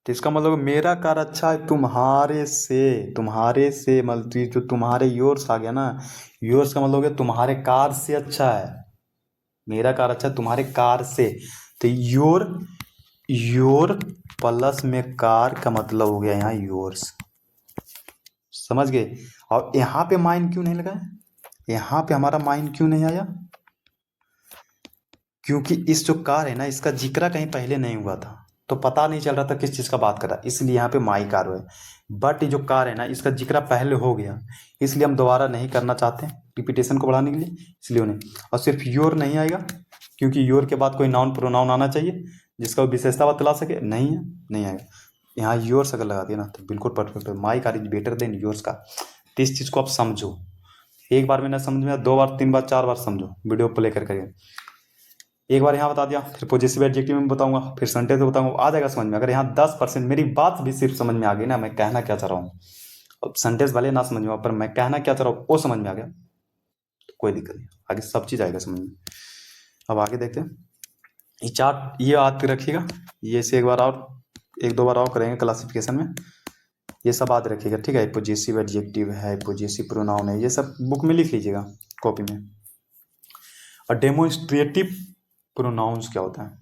तो इसका मतलब मेरा कार अच्छा है तुम्हारे से, तुम्हारे से मतलब जो तुम्हारे योर्स आ गया ना, योर्स का मतलब हो गया तुम्हारे कार से अच्छा है, मेरा कार अच्छा है तुम्हारे कार से। तो योर, योर प्लस में कार का मतलब हो गया यहाँ योर्स, समझ गए। और यहाँ पे माइन क्यों नहीं लगा, यहाँ पे हमारा माइन क्यों नहीं आया, क्योंकि इस जो कार है ना इसका जिक्र कहीं पहले नहीं हुआ था, तो पता नहीं चल रहा था किस चीज़ का बात कर रहा है, इसलिए यहाँ पे माई कार है। बट जो कार है ना इसका जिक्र पहले हो गया, इसलिए हम दोबारा नहीं करना चाहते रिपीटेशन को बढ़ाने के लिए, इसलिए उन्हें। और सिर्फ योर नहीं आएगा क्योंकि योर के बाद कोई नाउन प्रोनाउन आना चाहिए जिसका विशेषता बतला सके, नहीं है, नहीं आएगा। यहाँ योर्स अगर लगा दिया ना तो बिल्कुल परफेक्ट है, my car is better than yours का। तो इस चीज़ को आप समझो, एक बार में ना समझ में, 2 बार 3 बार 4 बार समझो, वीडियो प्ले कर करके। एक बार यहाँ बता दिया, फिर पॉजिटिव एडजेक्टिव में बताऊंगा, फिर सेंटेंस में बताऊंगा, आ जाएगा समझ में। अगर यहाँ 10% मेरी बात भी सिर्फ समझ में आ गई ना, मैं कहना क्या चाह रहा हूँ, अब सेंटेंस वाले ना समझ में, पर मैं कहना क्या चाह रहा हूँ वो समझ में आ गया तो कोई दिक्कत नहीं, आगे सब चीज़ आएगा समझ में। अब आगे देखते हैं, ये चार्ट ये याद रखिएगा, ये से एक दो बार और करेंगे क्लासिफिकेशन में, ये सब याद रखिएगा, ठीक है। पॉजिटिव एडजेक्टिव है, पॉजिटिव प्रोनाउन है, ये सब बुक में लिख लीजिएगा कॉपी में। और डेमोन्स्ट्रेटिव प्रोनाउंस क्या होता है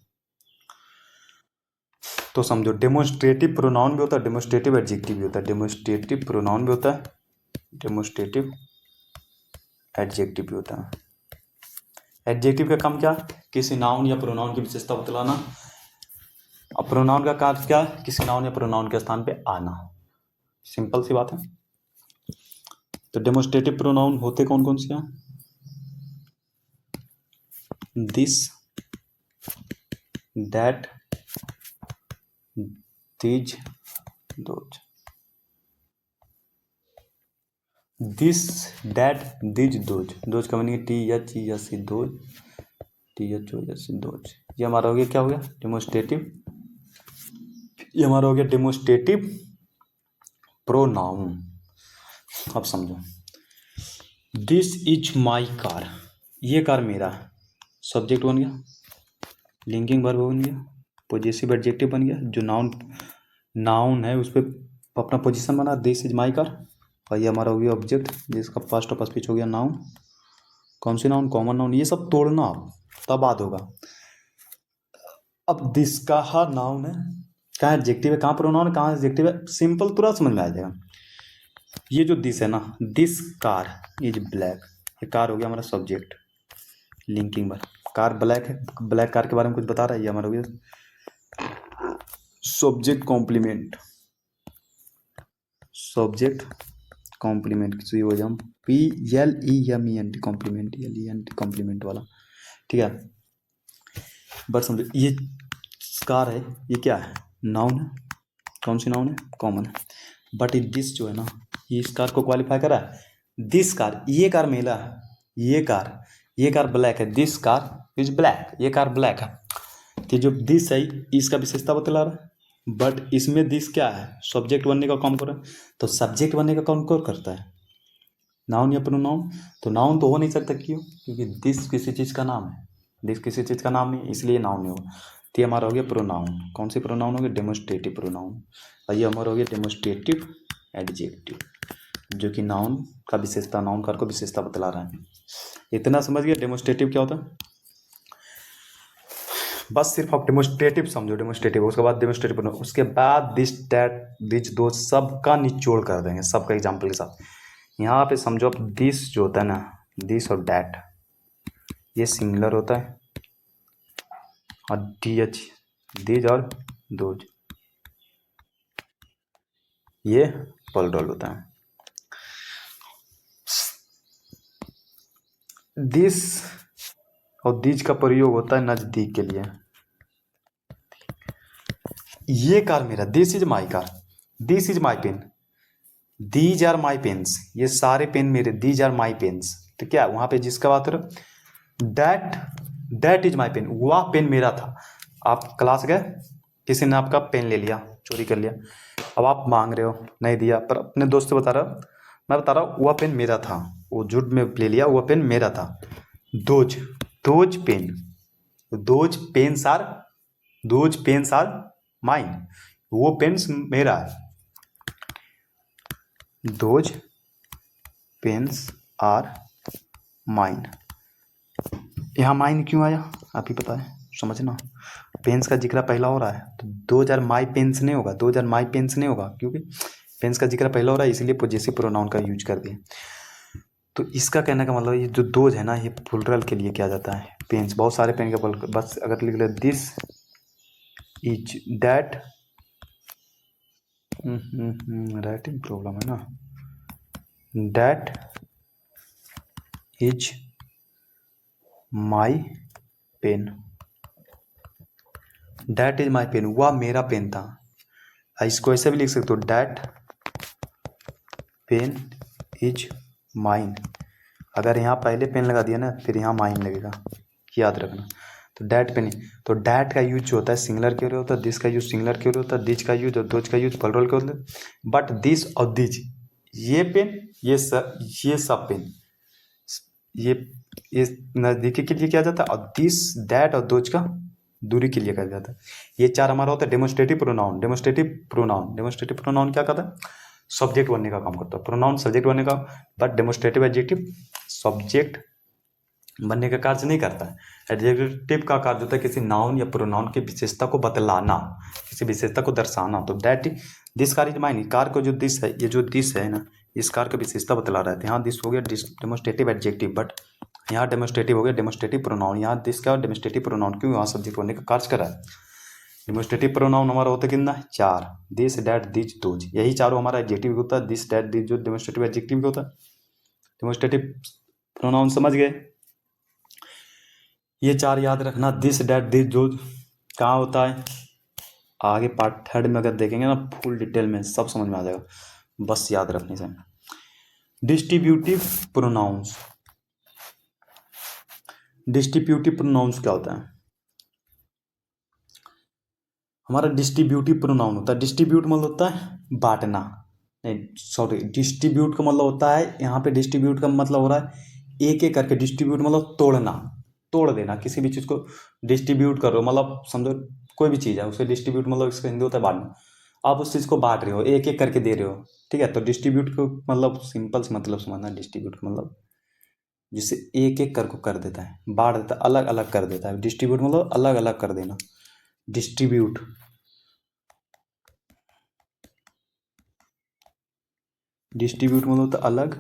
तो समझो, डेमोन्स्ट्रेटिव प्रोनाउन भी होता है, डेमोन्स्ट्रेटिव एडजेक्टिव भी होता है। डेमोन्स्ट्रेटिव प्रोनाउन भी होता है, डेमोन्स्ट्रेटिव एडजेक्टिव भी होता है। एडजेक्टिव का काम क्या, किसी नाउन या प्रोनाउन की विशेषता बतलाना, और प्रोनाउन का कार्य क्या, किसी नाउन या प्रोनाउन के स्थान पे आना। सिंपल सी बात है। तो डेमोन्स्ट्रेटिव प्रोनाउन होते कौन कौन से हैं, this, that, these, those. This, that, these, those. Those का meaning T H E S E, those, T H O S E, those. ये हमारा हो गया, क्या हो गया, डेमोन्स्ट्रेटिव। ये हमारा हो गया डेमोन्स्ट्रेटिव प्रोनाउन। अब समझो, दिस इज माई कार, ये कार मेरा है, सब्जेक्ट बन गया, लिंकिंग वर्ब बन गया, पॉजिटिव एडजेक्टिव बन गया, जो नाउन है उस पर अपना पोजीशन बना, दिस इज माई कार। और ये हमारा हो गया ऑब्जेक्ट, जिसका पास्ट और स्पीच हो गया नाउन। कौन सी नाउन, कॉमन नाउन, ये सब तोड़ना आप, तब बात होगा। अब दिस का नाउन है, कहाँ एडजेक्टिव है, कहाँ प्रोनाउन है, कहाँ एडजेक्टिव है, सिंपल तुरंत समझ में आ जाएगा। ये जो दिस है ना, दिस कार इज ब्लैक, ये कार हो गया हमारा subject, linking verb. Car black है, ब्लैक कार के बारे में कुछ बता रहा है, ये हमारा हो गया सब्जेक्ट कॉम्प्लीमेंट, सब्जेक्ट कॉम्प्लीमेंट, किसी हो जाए PLEMENT, कॉम्प्लीमेंट, LENT कॉम्प्लीमेंट वाला, ठीक है। बस समझो, ये कार है, ये क्या है, नाउन है। कौन सी नाउन है, कॉमन है। बट दिस जो है ना, ये इस कार को क्वालिफाई करा है, दिस कार, ये कार मेरा है, ये कार ब्लैक है, दिस कार इज ब्लैक, ये कार ब्लैक है। तो जो दिस है इसका विशेषता बतला रहा है, बट इसमें दिस क्या है, सब्जेक्ट बनने का काम कर रहा है। तो सब्जेक्ट बनने का काम कौन करता है, नाउन या प्रोनाउन। तो नाउन तो हो नहीं सकता, क्यों, क्योंकि दिस किसी चीज़ का नाम है, दिस किसी चीज़ का नाम नहीं, इसलिए नाउन नहीं होगा। तो ये हमारा हो गया प्रोनाउन। कौन सी प्रोनाउन हो गया, डेमोन्स्ट्रेटिव प्रोनाउन। और ये हमारा हो गया डेमोन्स्ट्रेटिव एडजेक्टिव, जो कि नाउन का विशेषता, नाउन कार को विशेषता बतला रहा है। इतना समझ गया डेमोन्स्ट्रेटिव क्या होता है। बस सिर्फ आप डेमोन्स्ट्रेटिव समझो, डेमोन्स्ट्रेटिव, उसके बाद डेमोन्स्ट्रेटिव, उसके बाद दिस, दैट, दिस, दो, सबका निचोड़ कर देंगे, सबका एग्जाम्पल के साथ। यहाँ पे समझो, अब दिस जो होता है ना, दिस और डैट, ये सिंगुलर होता है, और DH, दिज और दोज, ये प्लूरल होता है। दिस और दिज का प्रयोग होता है नजदीक के लिए। ये कार मेरा, this is my car, this is my pen, these are my pens, ये सारे पेन मेरे, दीज आर माई पेन्स। तो क्या वहां पे जिसका बात हो, दैट इज माई पेन, वह पेन मेरा था। आप क्लास गए, किसी ने आपका पेन ले लिया, चोरी कर लिया, अब आप मांग रहे हो, नहीं दिया, पर अपने दोस्त से बता रहा हो, मैं बता रहा हूँ वह पेन मेरा था, वो झूठ में ले लिया, वह पेन मेरा था। Those, those pen, those pens are, those pens are mine, वो पेन्स मेरा है। दोज पेन्स आर माइन, यहाँ माइन क्यों आया आप ही पता है, समझना। पेन्स का जिक्र पहला हो रहा है, तो 2000 माई पेन्स नहीं होगा, 2000 माई पेन्स नहीं होगा, क्योंकि पेन्स का जिक्र पहला हो रहा है, इसलिए पॉजेसिव प्रोनाउन का यूज कर दिए। तो इसका कहने का मतलब, ये जो दोज है ना, ये प्लूरल के लिए किया जाता है। पेन्स, बहुत सारे पेन का बस अगर लिख ले, this is that, writing problem है ना, that is my pen, that is my pen, वह मेरा पेन था। इसको ऐसे भी लिख सकते हो, दैट पेन इज माइन। अगर यहाँ पहले पेन लगा दिया ना, फिर यहाँ माइन लगेगा, याद रखना। तो डैट पेन, तो डैट का यूज जो होता है सिंगुलर के लिए होता है, दिस का यूज सिंगुलर के लिए होता है, दिच का यूज और दोज का यूज प्लुरल के होता है। बट दिस और दिच, ये पेन, ये सब पेन, ये नज़दीकी के लिए किया जाता है, और दिस दैट और दोज का दूरी के लिए किया जाता है। ये चार हमारा होता है डेमोस्ट्रेटिव प्रोनाउन। डेमोस्ट्रेटिव प्रोनाउन क्या करता है? सब्जेक्ट बनने का काम करता है। प्रोनाउन सब्जेक्ट बनने का, बट डेमोस्ट्रेटिव एडजेक्टिव सब्जेक्ट बनने का कार्य नहीं करता है। एडजेक्टिव का कार्य होता है किसी नाउन या प्रोनाउन की विशेषता को बतलाना, किसी विशेषता को दर्शाना। तो that this car is mine, car को जो दिस है, ये जो दिस है ना, इस कार का विशेषता बतला रहे थे। यहाँ दिस हो गया डेमोस्ट्रेटिव एडजेक्टिव, बट यहाँ डेमोस्ट्रेटिव हो गया डेमोस्ट्रेटिव प्रोनाउन। यहाँ दिस क्या डेमोस्ट्रेटिव प्रोनाउन, क्यों? यहाँ सब्जेक्ट बनने का कार्य कर रहा है। डेमोस्ट्रेटिव प्रोनाउन हमारा होता है कितना? 4, दिस डैट दिच दोज, यही चारों हमारा एडजेक्टिव होता है। दिस डैट दिच जो डेमोस्ट्रेटिव एडजेक्टिव होता है। डेमोस्ट्रेटिव प्रोनाउन समझ गए? ये 4 याद रखना। दिस डैट दिस जो कहाँ होता है, आगे पार्ट 3 में अगर देखेंगे ना, फुल डिटेल में सब समझ में आ जाएगा, बस याद रखने से। डिस्ट्रीब्यूटिव प्रोनाउंस, डिस्ट्रीब्यूटिव प्रोनाउंस क्या होता है? हमारा डिस्ट्रीब्यूटिव प्रोनाउन होता है, डिस्ट्रीब्यूट मतलब होता है बांटना, नहीं सॉरी, डिस्ट्रीब्यूट का मतलब होता है, यहाँ पे डिस्ट्रीब्यूट का मतलब हो रहा है एक एक करके। डिस्ट्रीब्यूट मतलब तोड़ना, तोड़ देना, किसी भी चीज़ को डिस्ट्रीब्यूट कर रहे हो, मतलब समझो कोई भी चीज़ है, उसे डिस्ट्रीब्यूट मतलब इसका हिंदी होता है बांटना। आप उस चीज़ को बांट रहे हो, एक एक करके दे रहे हो, ठीक है। तो डिस्ट्रीब्यूट को मतलब सिंपल से मतलब समझना, डिस्ट्रीब्यूट का मतलब जिसे एक एक करके कर देता है, बांट देता है, अलग अलग कर देता है। डिस्ट्रीब्यूट मतलब अलग अलग कर देना, डिस्ट्रीब्यूट। डिस्ट्रीब्यूट मतलब होता है अलग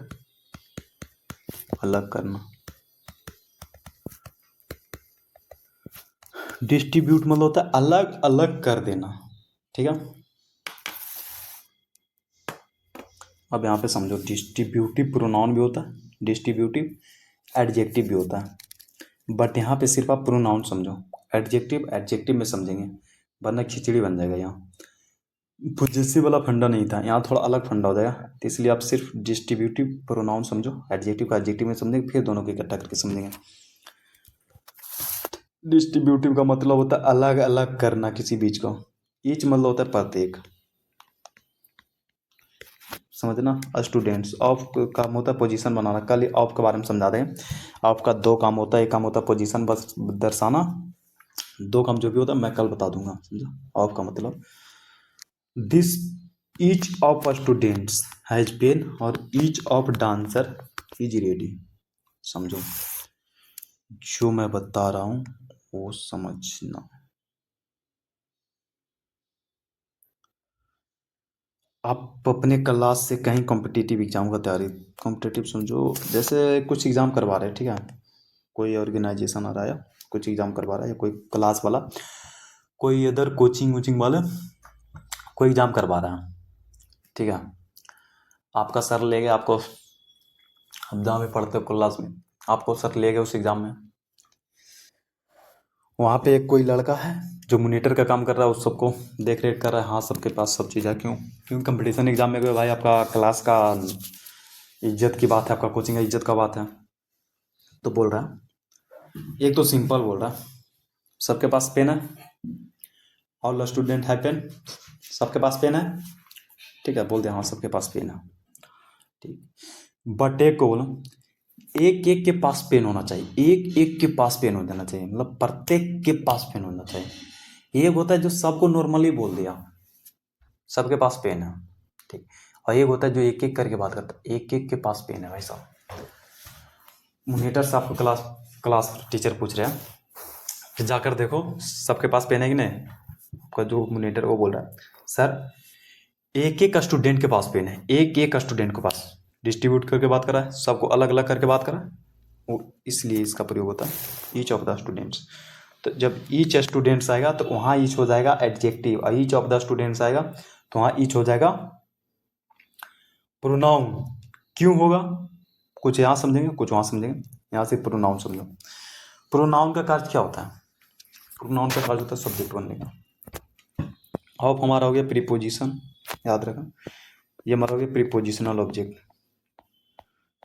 अलग करना। डिस्ट्रीब्यूट मतलब होता है अलग अलग कर देना, ठीक है। अब यहाँ पे समझो, डिस्ट्रीब्यूटिव प्रोनाउन भी होता है, डिस्ट्रीब्यूटिव एडजेक्टिव भी होता है, बट यहाँ पे सिर्फ आप प्रोनाउन समझो, एडजेक्टिव एडजेक्टिव में समझेंगे, वरना खिचड़ी बन जाएगा। यहाँ पोजेसिव वाला फंडा नहीं था, यहाँ थोड़ा अलग फंडा हो जाएगा, तो इसलिए आप सिर्फ डिस्ट्रीब्यूटिव प्रोनाउन समझो, एडजेक्टिव का एडजेक्टिव में समझेंगे, फिर दोनों को इकट्ठा करके समझेंगे। डिस्ट्रीब्यूटिव का मतलब होता है अलग अलग करना किसी बीज को। ईच मतलब होता है प्रत्येक, समझना। स्टूडेंट्स, ऑफ का काम होता है पोजीशन बनाना, कल ऑफ के बारे में समझा दें। ऑफ का 2 काम होता है, एक काम होता है पोजीशन बस दर्शाना, 2 काम जो भी होता है मैं कल बता दूंगा, समझा। ऑफ का मतलब this each of students has pen और each of dancer is ready. समझो, जो मैं बता रहा हूँ वो समझना। आप अपने क्लास से कहीं कॉम्पिटिटिव एग्जाम का तैयारी, कॉम्पिटिटिव समझो जैसे कुछ एग्ज़ाम करवा रहे हैं, ठीक है, कोई ऑर्गेनाइजेशन आ रहा है, कुछ एग्ज़ाम करवा रहा है, या कोई क्लास वाला, कोई अदर कोचिंग वोचिंग वाला कोई एग्ज़ाम करवा रहा है, ठीक है। आपका सर ले गया आपको, आप जहाँ में पढ़ते हो क्लास में, आपको सर ले गए उस एग्ज़ाम में, वहाँ पे एक कोई लड़का है जो मॉनिटर का काम कर रहा है, उस सबको देख रेख कर रहा है, हाँ सबके पास सब चीज़ है। क्यों? क्योंकि कंपटीशन एग्जाम में गए भाई, आपका क्लास का इज्जत की बात है, आपका कोचिंग का इज्जत का बात है। तो बोल रहा है, एक तो सिंपल बोल रहा है, सबके पास पेन है, ऑल स्टूडेंट है पेन, सबके पास पेन है, ठीक है, बोल दे हाँ सबके पास पेन है, ठीक। बट एक को बोलो, एक एक के पास पेन होना चाहिए, एक एक के पास पेन हो जाना चाहिए, मतलब प्रत्येक के पास पेन होना चाहिए। एक होता है जो सबको नॉर्मली बोल दिया सबके पास पेन है, ठीक, और एक होता है जो एक एक करके बात करता है, एक एक के पास पेन है भाई साहब। मॉनिटर से आपको क्लास टीचर पूछ रहे हैं कि जाकर देखो सबके पास पेन है कि नहीं, आपका जो मॉनिटर वो बोल रहा है सर एक एक स्टूडेंट के पास पेन है, एक एक स्टूडेंट के पास, डिस्ट्रीब्यूट करके बात करा है, सबको अलग अलग करके बात करा है, वो इसलिए इसका प्रयोग होता है ईच ऑफ द स्टूडेंट्स। तो जब ईच स्टूडेंट्स आएगा तो वहाँ ईच हो जाएगा एडजेक्टिव, और ईच ऑफ द स्टूडेंट्स आएगा तो वहाँ ईच हो जाएगा प्रोनाउन। क्यों होगा? कुछ यहाँ समझेंगे कुछ वहाँ समझेंगे, यहाँ से प्रोनाउन समझो। प्रोनाउन का कार्य क्या होता है? प्रोनाउन का कार्य होता है सब्जेक्ट बनने का। ऑफ हमारा हो गया प्रीपोजिशन, याद रखना, ये हमारा हो गया प्रीपोजिशनल ऑब्जेक्ट।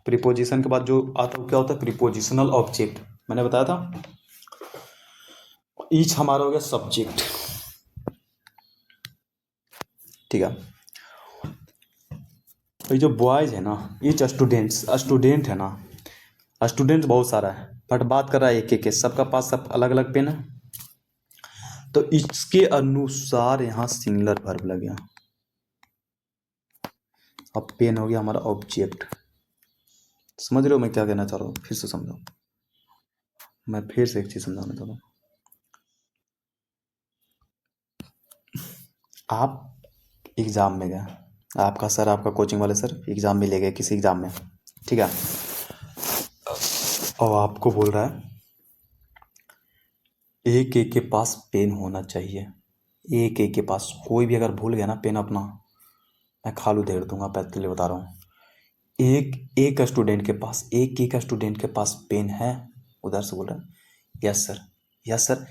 प्रीपोजिशन के बाद जो आता है क्या होता है? Prepositional object. मैंने बताया था ईच हमारा हो गया सब्जेक्ट, ठीक है। ये जो बॉयज है ना, ईच स्टूडेंट्स, स्टूडेंट है ना, स्टूडेंट बहुत सारा है बट बात कर रहा है एक एक के, सबका पास सब अलग अलग पेन है। तो इसके अनुसार यहाँ सिंगुलर वर्ब लग गया। अब पेन हो गया हमारा ऑब्जेक्ट। समझ रहे हो मैं क्या कहना चाह रहा हूँ? फिर से समझो, मैं फिर से एक चीज समझाना चाह रहा हूँ। आप एग्जाम में गए, आपका सर, आपका कोचिंग वाले सर एग्जाम में ले गए किसी एग्जाम में, ठीक है। और आपको बोल रहा है एक एक के पास पेन होना चाहिए, एक एक के पास। कोई भी अगर भूल गया ना पेन अपना, मैं खालू धेड़ दूंगा, पहले बता रहा हूँ। एक एक स्टूडेंट के पास, एक एक स्टूडेंट के पास पेन है, उधर से बोल रहा है यस सर, यस सर।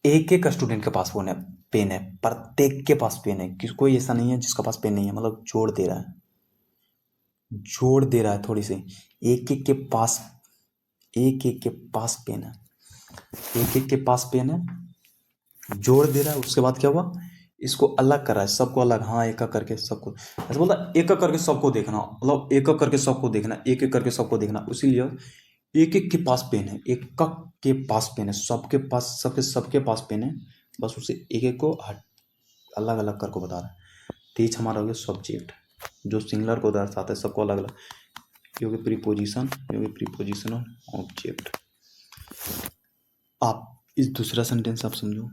एक एक स्टूडेंट के पास फोन है, पेन है, प्रत्येक के पास पेन है, कोई ऐसा नहीं है जिसका पास पेन नहीं है। मतलब जोड़ दे रहा है, जोड़ दे रहा है थोड़ी सी। एक एक के पास, एक एक के पास पेन है, एक एक के पास पेन है, जोड़ दे रहा है। उसके बाद क्या हुआ, इसको अलग कर रहा है, सबको अलग। हाँ, एक एक करके सबको, ऐसा बोलता एक एक करके सबको देखना, मतलब एक एक करके सबको देखना, एक एक करके सबको देखना। इसीलिए एक एक के पास पेन है, एक एक के पास पेन है, सबके पास, सबके सबके पास पेन है, बस उसे एक एक को अलग अलग करके बता रहा है। टीच हमारा हो गया सब्जेक्ट, जो सिंगुलर को दर्शाता है, सबको अलग अलग। ये हो गया प्रीपोजिशन, ये हो गया प्रीपोजिशनल ऑब्जेक्ट। आप इस दूसरा सेंटेंस आप समझो,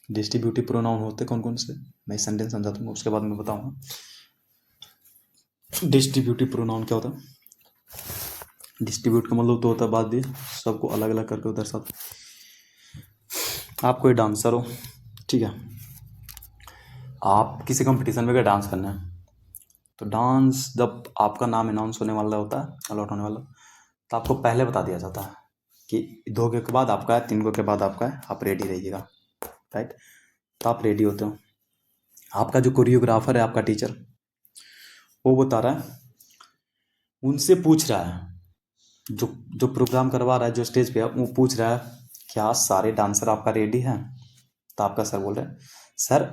डिस्ट्रीब्यूटिव प्रोनाउन होते कौन कौन से, मैं सेंटेंस समझा दूंगा, उसके बाद मैं बताऊंगा डिस्ट्रीब्यूटिव प्रोनाउन क्या होता है। डिस्ट्रीब्यूट का मतलब तो होता है बाद दिए, सबको अलग अलग करके उधर सब। आप कोई डांसर हो, ठीक है, आप किसी कंपटीशन में गए डांस करने, तो डांस जब आपका नाम अनाउंस होने वाला होता है, अलॉट होने वाला, तो आपको पहले बता दिया जाता है कि 2 के बाद आपका है, 3 के बाद आपका है, आप रेडी रहिएगा, राइट। तो आप रेडी होते हो। आपका जो कोरियोग्राफर है, आपका टीचर, वो बता रहा है, उनसे पूछ रहा है, जो जो प्रोग्राम करवा रहा है, जो स्टेज पे है, वो पूछ रहा है क्या सारे डांसर आपका रेडी हैं। तो आपका सर बोल रहे हैं सर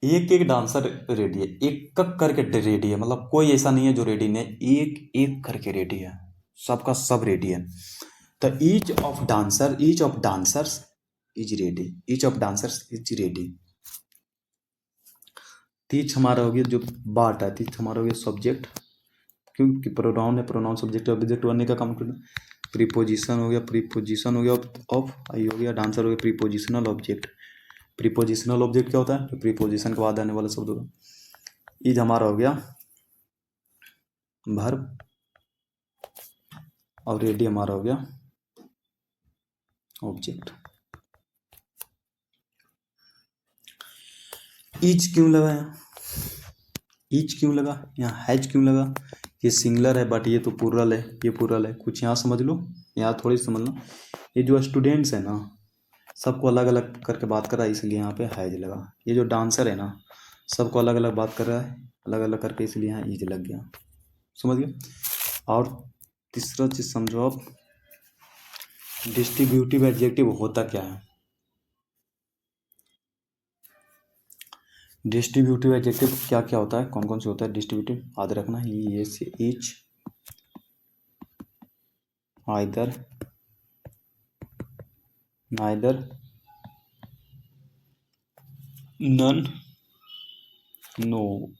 एक एक डांसर रेडी है, एक एक करके रेडी है, मतलब कोई ऐसा नहीं है जो रेडी नहीं, एक एक करके रेडी है, सबका सब रेडी है। तो each of dancer, each of dancers is ready, each of dancers is ready. Teach हमारा हो गया जो बात है, टीच हमारा हो गया सब्जेक्ट, क्योंकि प्रोनाउन है, प्रोनाउन सब्जेक्ट ऑब्जेक्ट बनने का काम करना। प्रीपोजिशन हो गया, प्रीपोजिशन हो गया ऑफ, आई हो गया डांसर हो गया प्रीपोजिशनल ऑब्जेक्ट। प्रीपोजिशनल ऑब्जेक्ट क्या होता है, तो प्रीपोजिशन के बाद आने वाला शब्द होगा। इज हमारा हो गया वर्ब, और रेडी हमारा हो गया ऑब्जेक्ट। इज क्यों लगा यहाँ, इच क्यों लगा यहाँ, हैज क्यों लगा, ये सिंगुलर है बट ये तो प्लूरल है, ये प्लूरल है, कुछ यहाँ समझ लो, यहाँ थोड़ी समझना। ये जो स्टूडेंट्स है ना, सबको अलग अलग करके बात कर रहा है, इसलिए यहाँ पे हैज लगा। ये जो डांसर है ना, सबको अलग अलग बात कर रहा है, अलग अलग करके, इसलिए यहाँ इज लग गया। समझ गए। और तीसरा चीज समझो आप, डिस्ट्रीब्यूटिव एडजेक्टिव होता क्या है। डिस्ट्रीब्यूटिव एडजेक्टिव क्या क्या होता है, कौन कौन से होता है डिस्ट्रीब्यूटिव, याद रखना, ये से each, either, neither, none, no,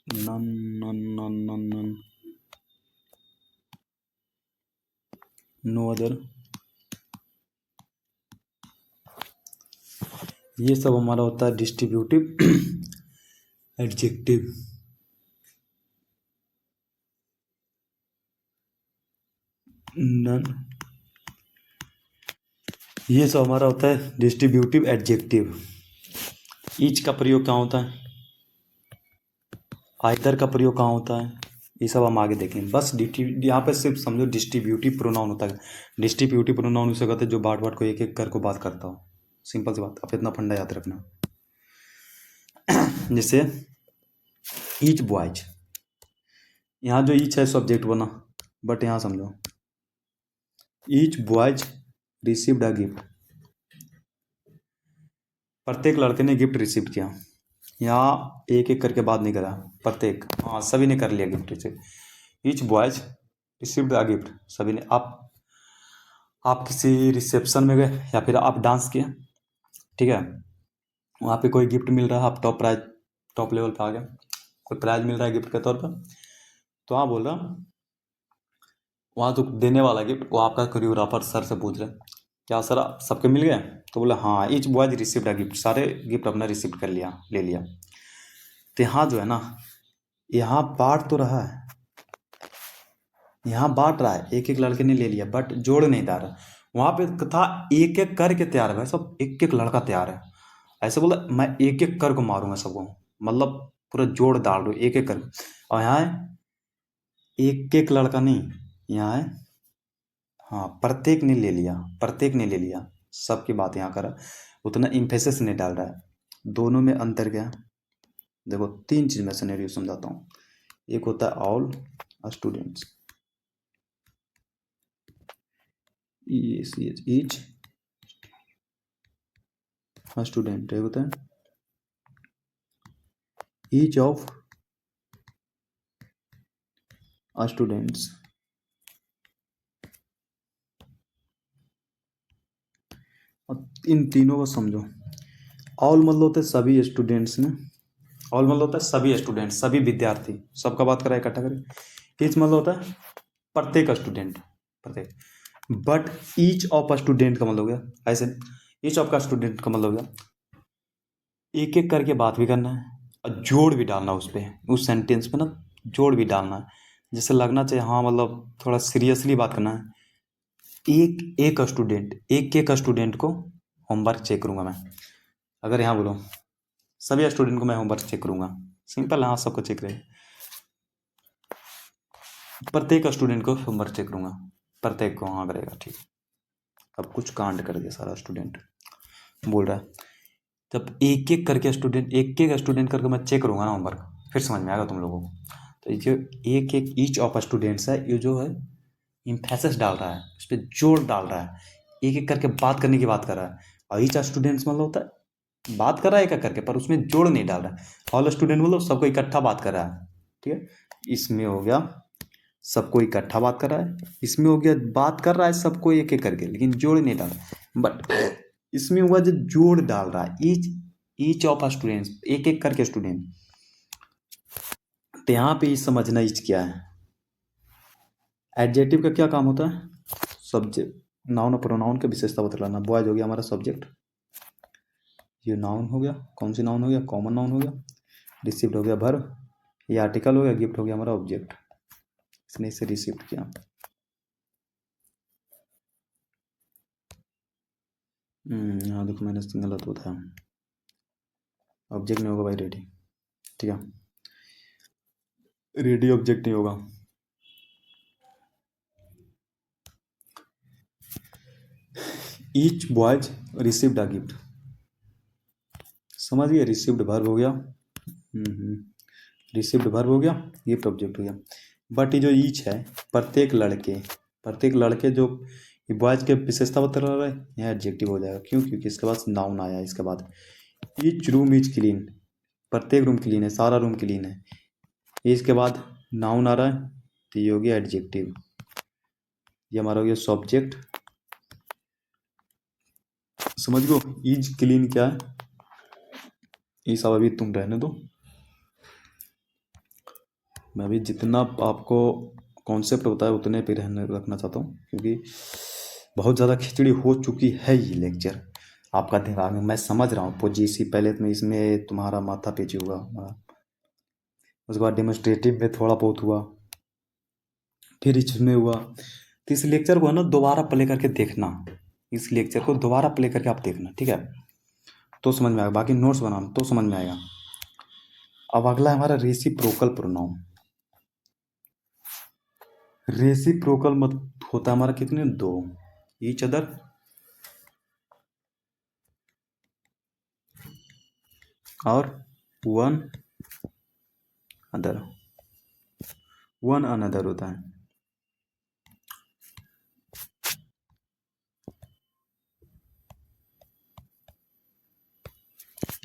none none none none none, no other, ये सब हमारा होता है डिस्ट्रीब्यूटिव एडजेक्टिव। नन, ये सब हमारा होता है डिस्ट्रीब्यूटिव एडजेक्टिव। ईच का प्रयोग कहाँ होता है, आइदर का प्रयोग कहाँ होता है, ये सब हम आगे देखें। बस यहाँ पे सिर्फ समझो डिस्ट्रीब्यूटिव प्रोनाउन होता है। डिस्ट्रीब्यूटिव प्रोनाउन उसे कहते हैं जो बार बार को एक एक कर को बात करता हो। सिंपल सी बात, आप इतना फंडा याद रखना। जैसे ईच बॉयज, यहाँ जो ईच है सब्जेक्ट बना, बट यहाँ समझो each boys received a gift, प्रत्येक लड़के ने गिफ्ट रिसीव किया। यहाँ एक एक करके बात नहीं करा, प्रत्येक, हाँ सभी ने कर लिया gift receive. Each boys received a gift, सभी ने। आप किसी रिसेप्शन में गए या फिर आप डांस किए, ठीक है, वहाँ पे कोई गिफ्ट मिल रहा है, आप टॉप लेवल पे आ गए, कोई प्राइज मिल रहा है गिफ्ट के तौर पर, तो हाँ बोल रहा, वहाँ जो देने वाला गिफ्ट वो आपका कोरियोग्राफर सर से पूछ रहे क्या सर सबके मिल गए, तो बोला हाँ each boys received a gift, सारे गिफ्ट अपना रिसीव कर लिया, ले लिया। तो यहाँ जो है ना, यहाँ बांट तो रहा है, यहाँ बांट रहा है, एक एक लड़के ने ले लिया, बट जोड़ नहीं डाल रहा। वहाँ पे था एक एक करके तैयार है भाई, सब एक एक लड़का तैयार है, ऐसे बोला मैं एक एक कर को मारूंगा सबको, मतलब पूरा जोड़ डाल दो एक एक कर। और यहाँ है एक एक लड़का नहीं, यहाँ है हाँ प्रत्येक ने ले लिया, प्रत्येक ने ले लिया, सबकी बात यहाँ कर, उतना इम्फेसिस नहीं डाल रहा है। दोनों में अंतर क्या है, देखो तीन चीज मैं सिनेरियो समझाता हूँ। एक होता है ऑल स्टूडेंट्स, ईच स्टूडेंट, एक होता है ईच ऑफ स्टूडेंट्स। इन तीनों को समझो। ऑल मतलब होता है सभी स्टूडेंट्स में, ऑल मतलब होता है सभी स्टूडेंट, सभी विद्यार्थी, सबका बात करें इकट्ठा करें। ईच मतलब होता है प्रत्येक स्टूडेंट, प्रत्येक। बट ईच ऑफ स्टूडेंट का मतलब हो गया ऐसे, ईच ऑफ का स्टूडेंट का मतलब हो गया एक एक करके बात भी करना है और जोड़ भी डालना उस पर, उस सेंटेंस पे ना जोड़ भी डालना है, जिससे लगना चाहिए हाँ मतलब थोड़ा सीरियसली बात करना है। एक एक स्टूडेंट को होमवर्क चेक करूंगा मैं, अगर यहाँ बोलो सभी स्टूडेंट को मैं होमवर्क चेक करूंगा, सिंपल, हाँ सबको चेक रहे, प्रत्येक स्टूडेंट को होमवर्क चेक करूंगा, प्रत्येक को हाँ करेगा, ठीक। अब कुछ कांड कर दिया सारा स्टूडेंट बोल रहा है, जब एक एक स्टूडेंट करके मैं चेक करूंगा ना होमवर्क, फिर समझ में आएगा तुम लोगों को। तो ये जो एक एक ईच ऑफ स्टूडेंट्स है, ये जो है इम्फेसिस डाल रहा है, उस पर जोर डाल रहा है, एक एक करके बात करने की बात कर रहा है। और ईच स्टूडेंट्स मतलब होता है बात कर रहा है एक एक करके, पर उसमें जोड़ नहीं डाल रहा है। ऑल स्टूडेंट मतलब सबको इकट्ठा बात कर रहा है, ठीक है। इसमें हो गया सबको इकट्ठा बात कर रहा है, इसमें हो गया बात कर रहा है सबको एक एक करके, लेकिन जोड़ नहीं डाल रहा। बट इसमें हुआ जो जोड़ डाल रहा है, ईच ईच ऑफ स्टूडेंट्स, एक एक करके स्टूडेंट। तो यहाँ पे समझना ईच क्या है। एडजेक्टिव का क्या काम होता है, सब्जेक्ट, नाउन और प्रोनाउन की विशेषता बतलाना। बॉयज हो गया हमारा सब्जेक्ट, ये नाउन हो गया, कौन सी नाउन हो गया, कॉमन नाउन हो गया। रिसीव्ड हो गया वर्ब, ये आर्टिकल हो गया। गिफ्ट हो गया हमारा ऑब्जेक्ट, इसने इसे रिसीव किया। यहाँ देखो मैंने गलत बताया, ऑब्जेक्ट नहीं होगा भाई, रेडी, ठीक है, रेडी ऑब्जेक्ट नहीं होगा। Each boys received a gift, समझ गए, रिसीव्ड वर्ब हो गया, रिसीव्ड वर्ब हो गया, गिफ्ट ऑब्जेक्ट हो गया। बट ये जो ईच है, प्रत्येक लड़के जो बॉयज के विशेषता बता रहा है, यहाँ एडजेक्टिव हो जाएगा। क्यों, क्योंकि इसके बाद नाउन आया, इसके बाद ईच रूम इज क्लीन, प्रत्येक रूम क्लीन है, सारा रूम क्लीन है। इसके बाद नाउन आ रहा है, तो ये हो गया एडजेक्टिव, ये हमारा हो गया सब्जेक्ट। समझ गो इज क्लीन क्या है, ये सब अभी तुम रहने दो, मैं अभी जितना आपको कॉन्सेप्ट बताया उतने पे रहने रखना चाहता हूँ, क्योंकि बहुत ज़्यादा खिचड़ी हो चुकी है ये लेक्चर आपका दिमाग में, मैं समझ रहा हूँ। पोजीसी पहले में इसमें तुम्हारा माथा पेची हुआ, उसके बाद डेमोन्स्ट्रेटिव में थोड़ा बहुत हुआ, फिर इसमें हुआ। तो इस लेक्चर को है ना दोबारा प्ले करके देखना, इस लेक्चर को दोबारा प्ले करके आप देखना, ठीक है, तो समझ में आएगा। बाकी नोट्स बनाना तो समझ में आएगा। अब अगला है हमारा रेसिप्रोकल प्रोनाउन। रेसिप्रोकल मत होता है हमारा कितने, दो, ईच अदर और वन अदर, वन अनदर होता है।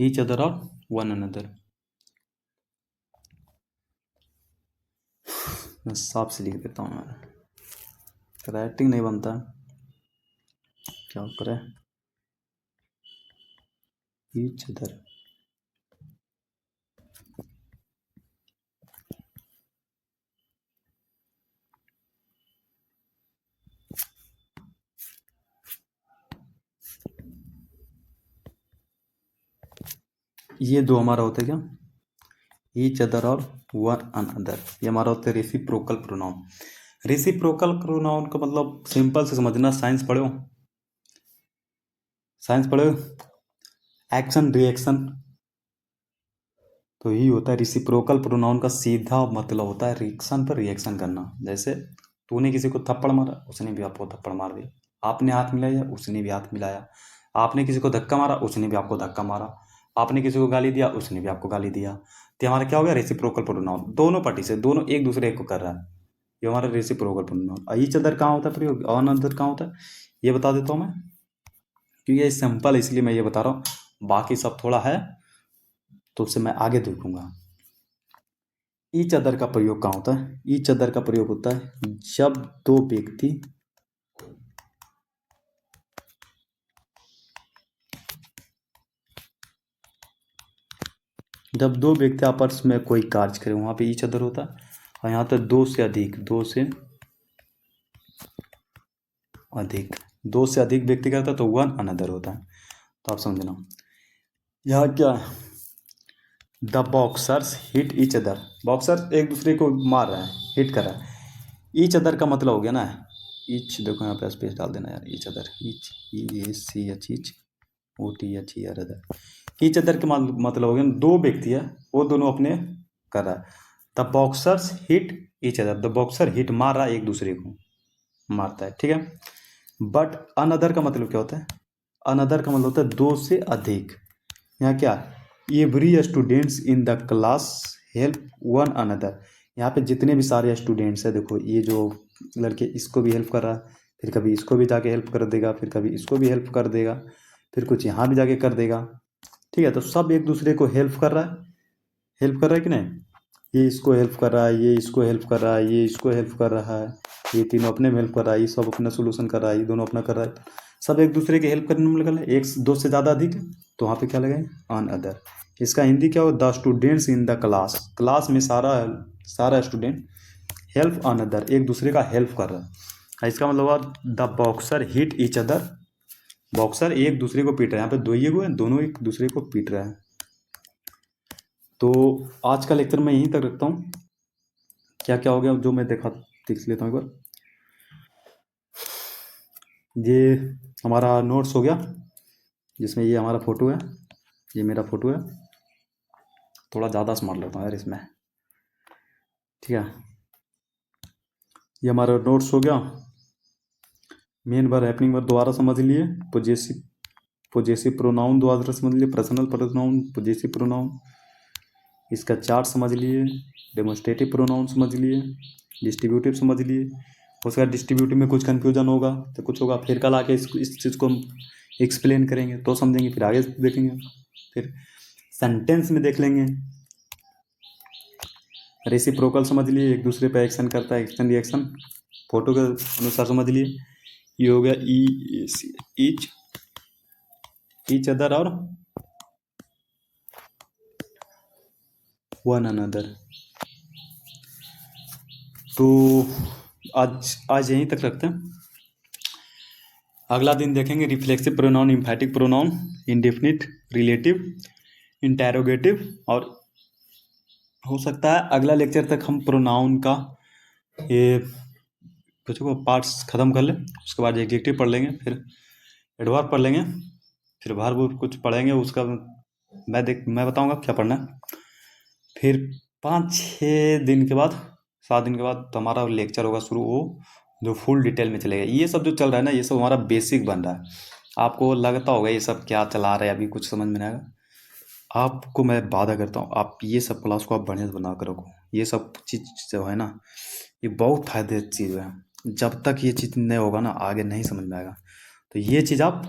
ईच अदर और वन अनदर। मैं साफ से लिख देता हूँ, मैं राइटिंग नहीं बनता, क्या करें। ईच अदर, ये दो हमारा होता है क्या, ईच अदर और वन अनदर, ये हमारा होता है रेसिप्रोकल प्रोनाउन। रेसिप्रोकल प्रोनाउन का मतलब सिंपल से समझना, साइंस पढ़ो, साइंस पढ़ो, एक्शन रिएक्शन, तो यही होता है रेसिप्रोकल प्रोनाउन का सीधा मतलब होता है रिएक्शन पर रिएक्शन करना। जैसे तूने किसी को थप्पड़ मारा, उसने भी आपको थप्पड़ मार दिया, आपने हाथ मिलाया, उसने भी हाथ मिलाया, आपने किसी को धक्का मारा, उसने भी आपको धक्का मारा, आपने किसी को गाली दिया, उसने भी आपको गाली दिया। तो हमारा क्या हो गया, रेसिप्रोकल प्रोनाउन, दोनों पार्टी से, दोनों एक दूसरे को कर रहा है, ये हमारा रेसिप्रोकल प्रोनाउन। ईच अदर कहाँ होता है प्रयोग, ऑन अदर कहाँ होता है, ये बता देता हूँ मैं, क्योंकि ये सिंपल इसलिए मैं ये बता रहा हूँ, बाकी सब थोड़ा है तो उससे मैं आगे देखूंगा। ईच अदर का प्रयोग कहाँ होता है, ईच अदर का प्रयोग होता है जब दो व्यक्ति आपस में कोई कार्य करें, वहां पे ईच अदर होता है। और यहाँ तो दो से अधिक, दो से अधिक व्यक्ति करता है तो वन अनदर होता है। तो आप समझना, यहाँ क्या है, the boxers hit each other, boxer एक दूसरे को मार रहे हैं, हिट कर रहा है। ईच अदर का मतलब हो गया ना, ईच, देखो यहाँ पे स्पेस डाल देना यार, each other, each, EACH, each, OTHER other. Each other के मतलब हो गया दो व्यक्ति है, वो दोनों अपने कर रहा है। The boxers hit each other, the boxer hit मार रहा है, एक दूसरे को मारता है, ठीक है। बट अनदर का मतलब क्या होता है, अनदर का मतलब होता है दो से अधिक। यहाँ क्या, every students in the class help one another, यहाँ पे जितने भी सारे स्टूडेंट्स हैं, देखो ये जो लड़के इसको भी हेल्प कर रहा है, फिर कभी इसको भी जाके हेल्प कर देगा, फिर कभी इसको भी हेल्प कर देगा, फिर कुछ यहाँ भी जाके कर देगा, ठीक है। तो सब एक दूसरे को हेल्प कर रहा है, हेल्प कर रहा है कि नहीं, ये इसको हेल्प कर रहा है, ये इसको हेल्प कर रहा है, ये इसको हेल्प कर रहा है, ये तीनों अपने में हेल्प कर रहा है, ये सब अपना सोल्यूशन कर रहा है, ये दोनों अपना कर रहा है, सब एक दूसरे के हेल्प करने में लगा है। एक दो से ज़्यादा अधिक है तो वहाँ पे क्या लगाए, ऑन अदर। इसका हिंदी क्या हो, the students in the class, class में सारा स्टूडेंट हेल्प ऑन अदर, एक दूसरे का हेल्प कर रहा है। इसका मतलब हुआ the boxer hit each other, boxer एक दूसरे को पीट रहे हैं, यहाँ पे दो ही हुए, दोनों एक दूसरे को पीट रहे हैं। तो आज का लेक्चर मैं यहीं तक रखता हूँ। क्या क्या हो गया जो मैं देख लेता हूँ एक बार। ये हमारा नोट्स हो गया, जिसमें ये हमारा फ़ोटो है, ये मेरा फ़ोटो है, थोड़ा ज़्यादा स्मार्ट लगता हूँ यार इसमें, ठीक है। ये हमारा नोट्स हो गया, मेन वर्ब हैपनिंग वर्ब दोबारा समझ लिए, पोजेसिव प्रोनाउन दोबारा समझ लिए, पर्सनल प्रोनाउन, पोजेसिव प्रोनाउन, इसका चार्ट समझ लिए, डेमोस्ट्रेटिव प्रोनाउन समझ लिए, डिस्ट्रीब्यूटिव समझ लिए। उसके बाद डिस्ट्रीब्यूटिव में कुछ कन्फ्यूजन होगा तो कुछ होगा, फिर कल आके इस चीज़ को एक्सप्लेन करेंगे तो समझेंगे, फिर आगे देखेंगे, फिर सेंटेंस में देख लेंगे। रेसिप्रोकल समझ लिए, एक दूसरे पे एक्शन करता है, एक्शन रिएक्शन, फोटो के अनुसार समझ लिए। ये हो गया ईच अदर और वन अनदर। तो आज यहीं तक रखते हैं, अगला दिन देखेंगे reflexive pronoun, emphatic pronoun, indefinite, relative, interrogative, और हो सकता है अगला लेक्चर तक हम प्रोनाउन का ये कुछ पार्ट्स ख़त्म कर लें, उसके बाद एडजेक्टिव पढ़ लेंगे, फिर एडवर्ब पढ़ लेंगे, फिर वर्ब कुछ पढ़ेंगे, उसका मैं बताऊंगा क्या पढ़ना है। फिर 5-6 दिन के बाद, 7 दिन के बाद तो हमारा लेक्चर होगा शुरू, वो जो फुल डिटेल में चलेगा। ये सब जो चल रहा है ना, ये सब हमारा बेसिक बन रहा है। आपको लगता होगा ये सब क्या चला रहे हैं, अभी कुछ समझ में नहीं आएगा। आपको मैं वादा करता हूँ, आप ये सब क्लास को आप बढ़िया से बना कर रखो। ये सब चीज़ जो है ना, ये बहुत फायदे चीज़ है। जब तक ये चीज़ नहीं होगा ना, आगे नहीं समझ में आएगा। तो ये चीज़ आप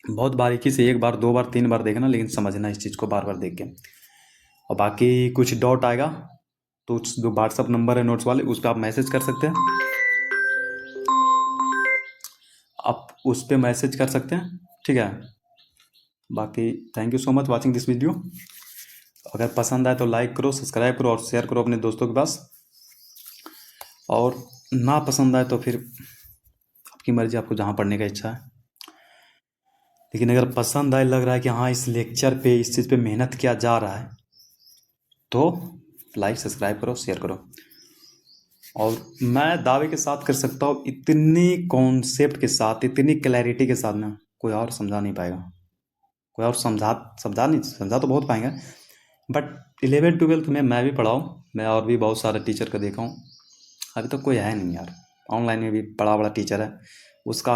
बहुत बारीकी से 1 बार 2 बार 3 बार देखना, लेकिन समझना इस चीज़ को बार बार देख के। और बाकी कुछ डाउट आएगा तो जो व्हाट्सअप नंबर है नोट्स वाले, उस पर आप मैसेज कर सकते हैं, आप उस पर मैसेज कर सकते हैं, ठीक है। बाकी thank you so much watching this video. अगर पसंद आए तो लाइक करो, सब्सक्राइब करो और शेयर करो अपने दोस्तों के पास। और ना पसंद आए तो फिर आपकी मर्जी, आपको जहाँ पढ़ने का इच्छा है। लेकिन अगर पसंद आए, लग रहा है कि हाँ इस लेक्चर पे इस चीज़ पे मेहनत किया जा रहा है, तो लाइक सब्सक्राइब करो, शेयर करो। और मैं दावे के साथ कर सकता हूँ, इतनी कॉन्सेप्ट के साथ, इतनी क्लैरिटी के साथ ना कोई और समझा नहीं पाएगा। कोई और समझा तो बहुत पाएंगे, बट 11th-12th में मैं भी पढ़ा हूँ, मैं और भी बहुत सारे टीचर का देखा हूँ, अभी तक कोई है नहीं यार। ऑनलाइन में भी बड़ा बड़ा टीचर है, उसका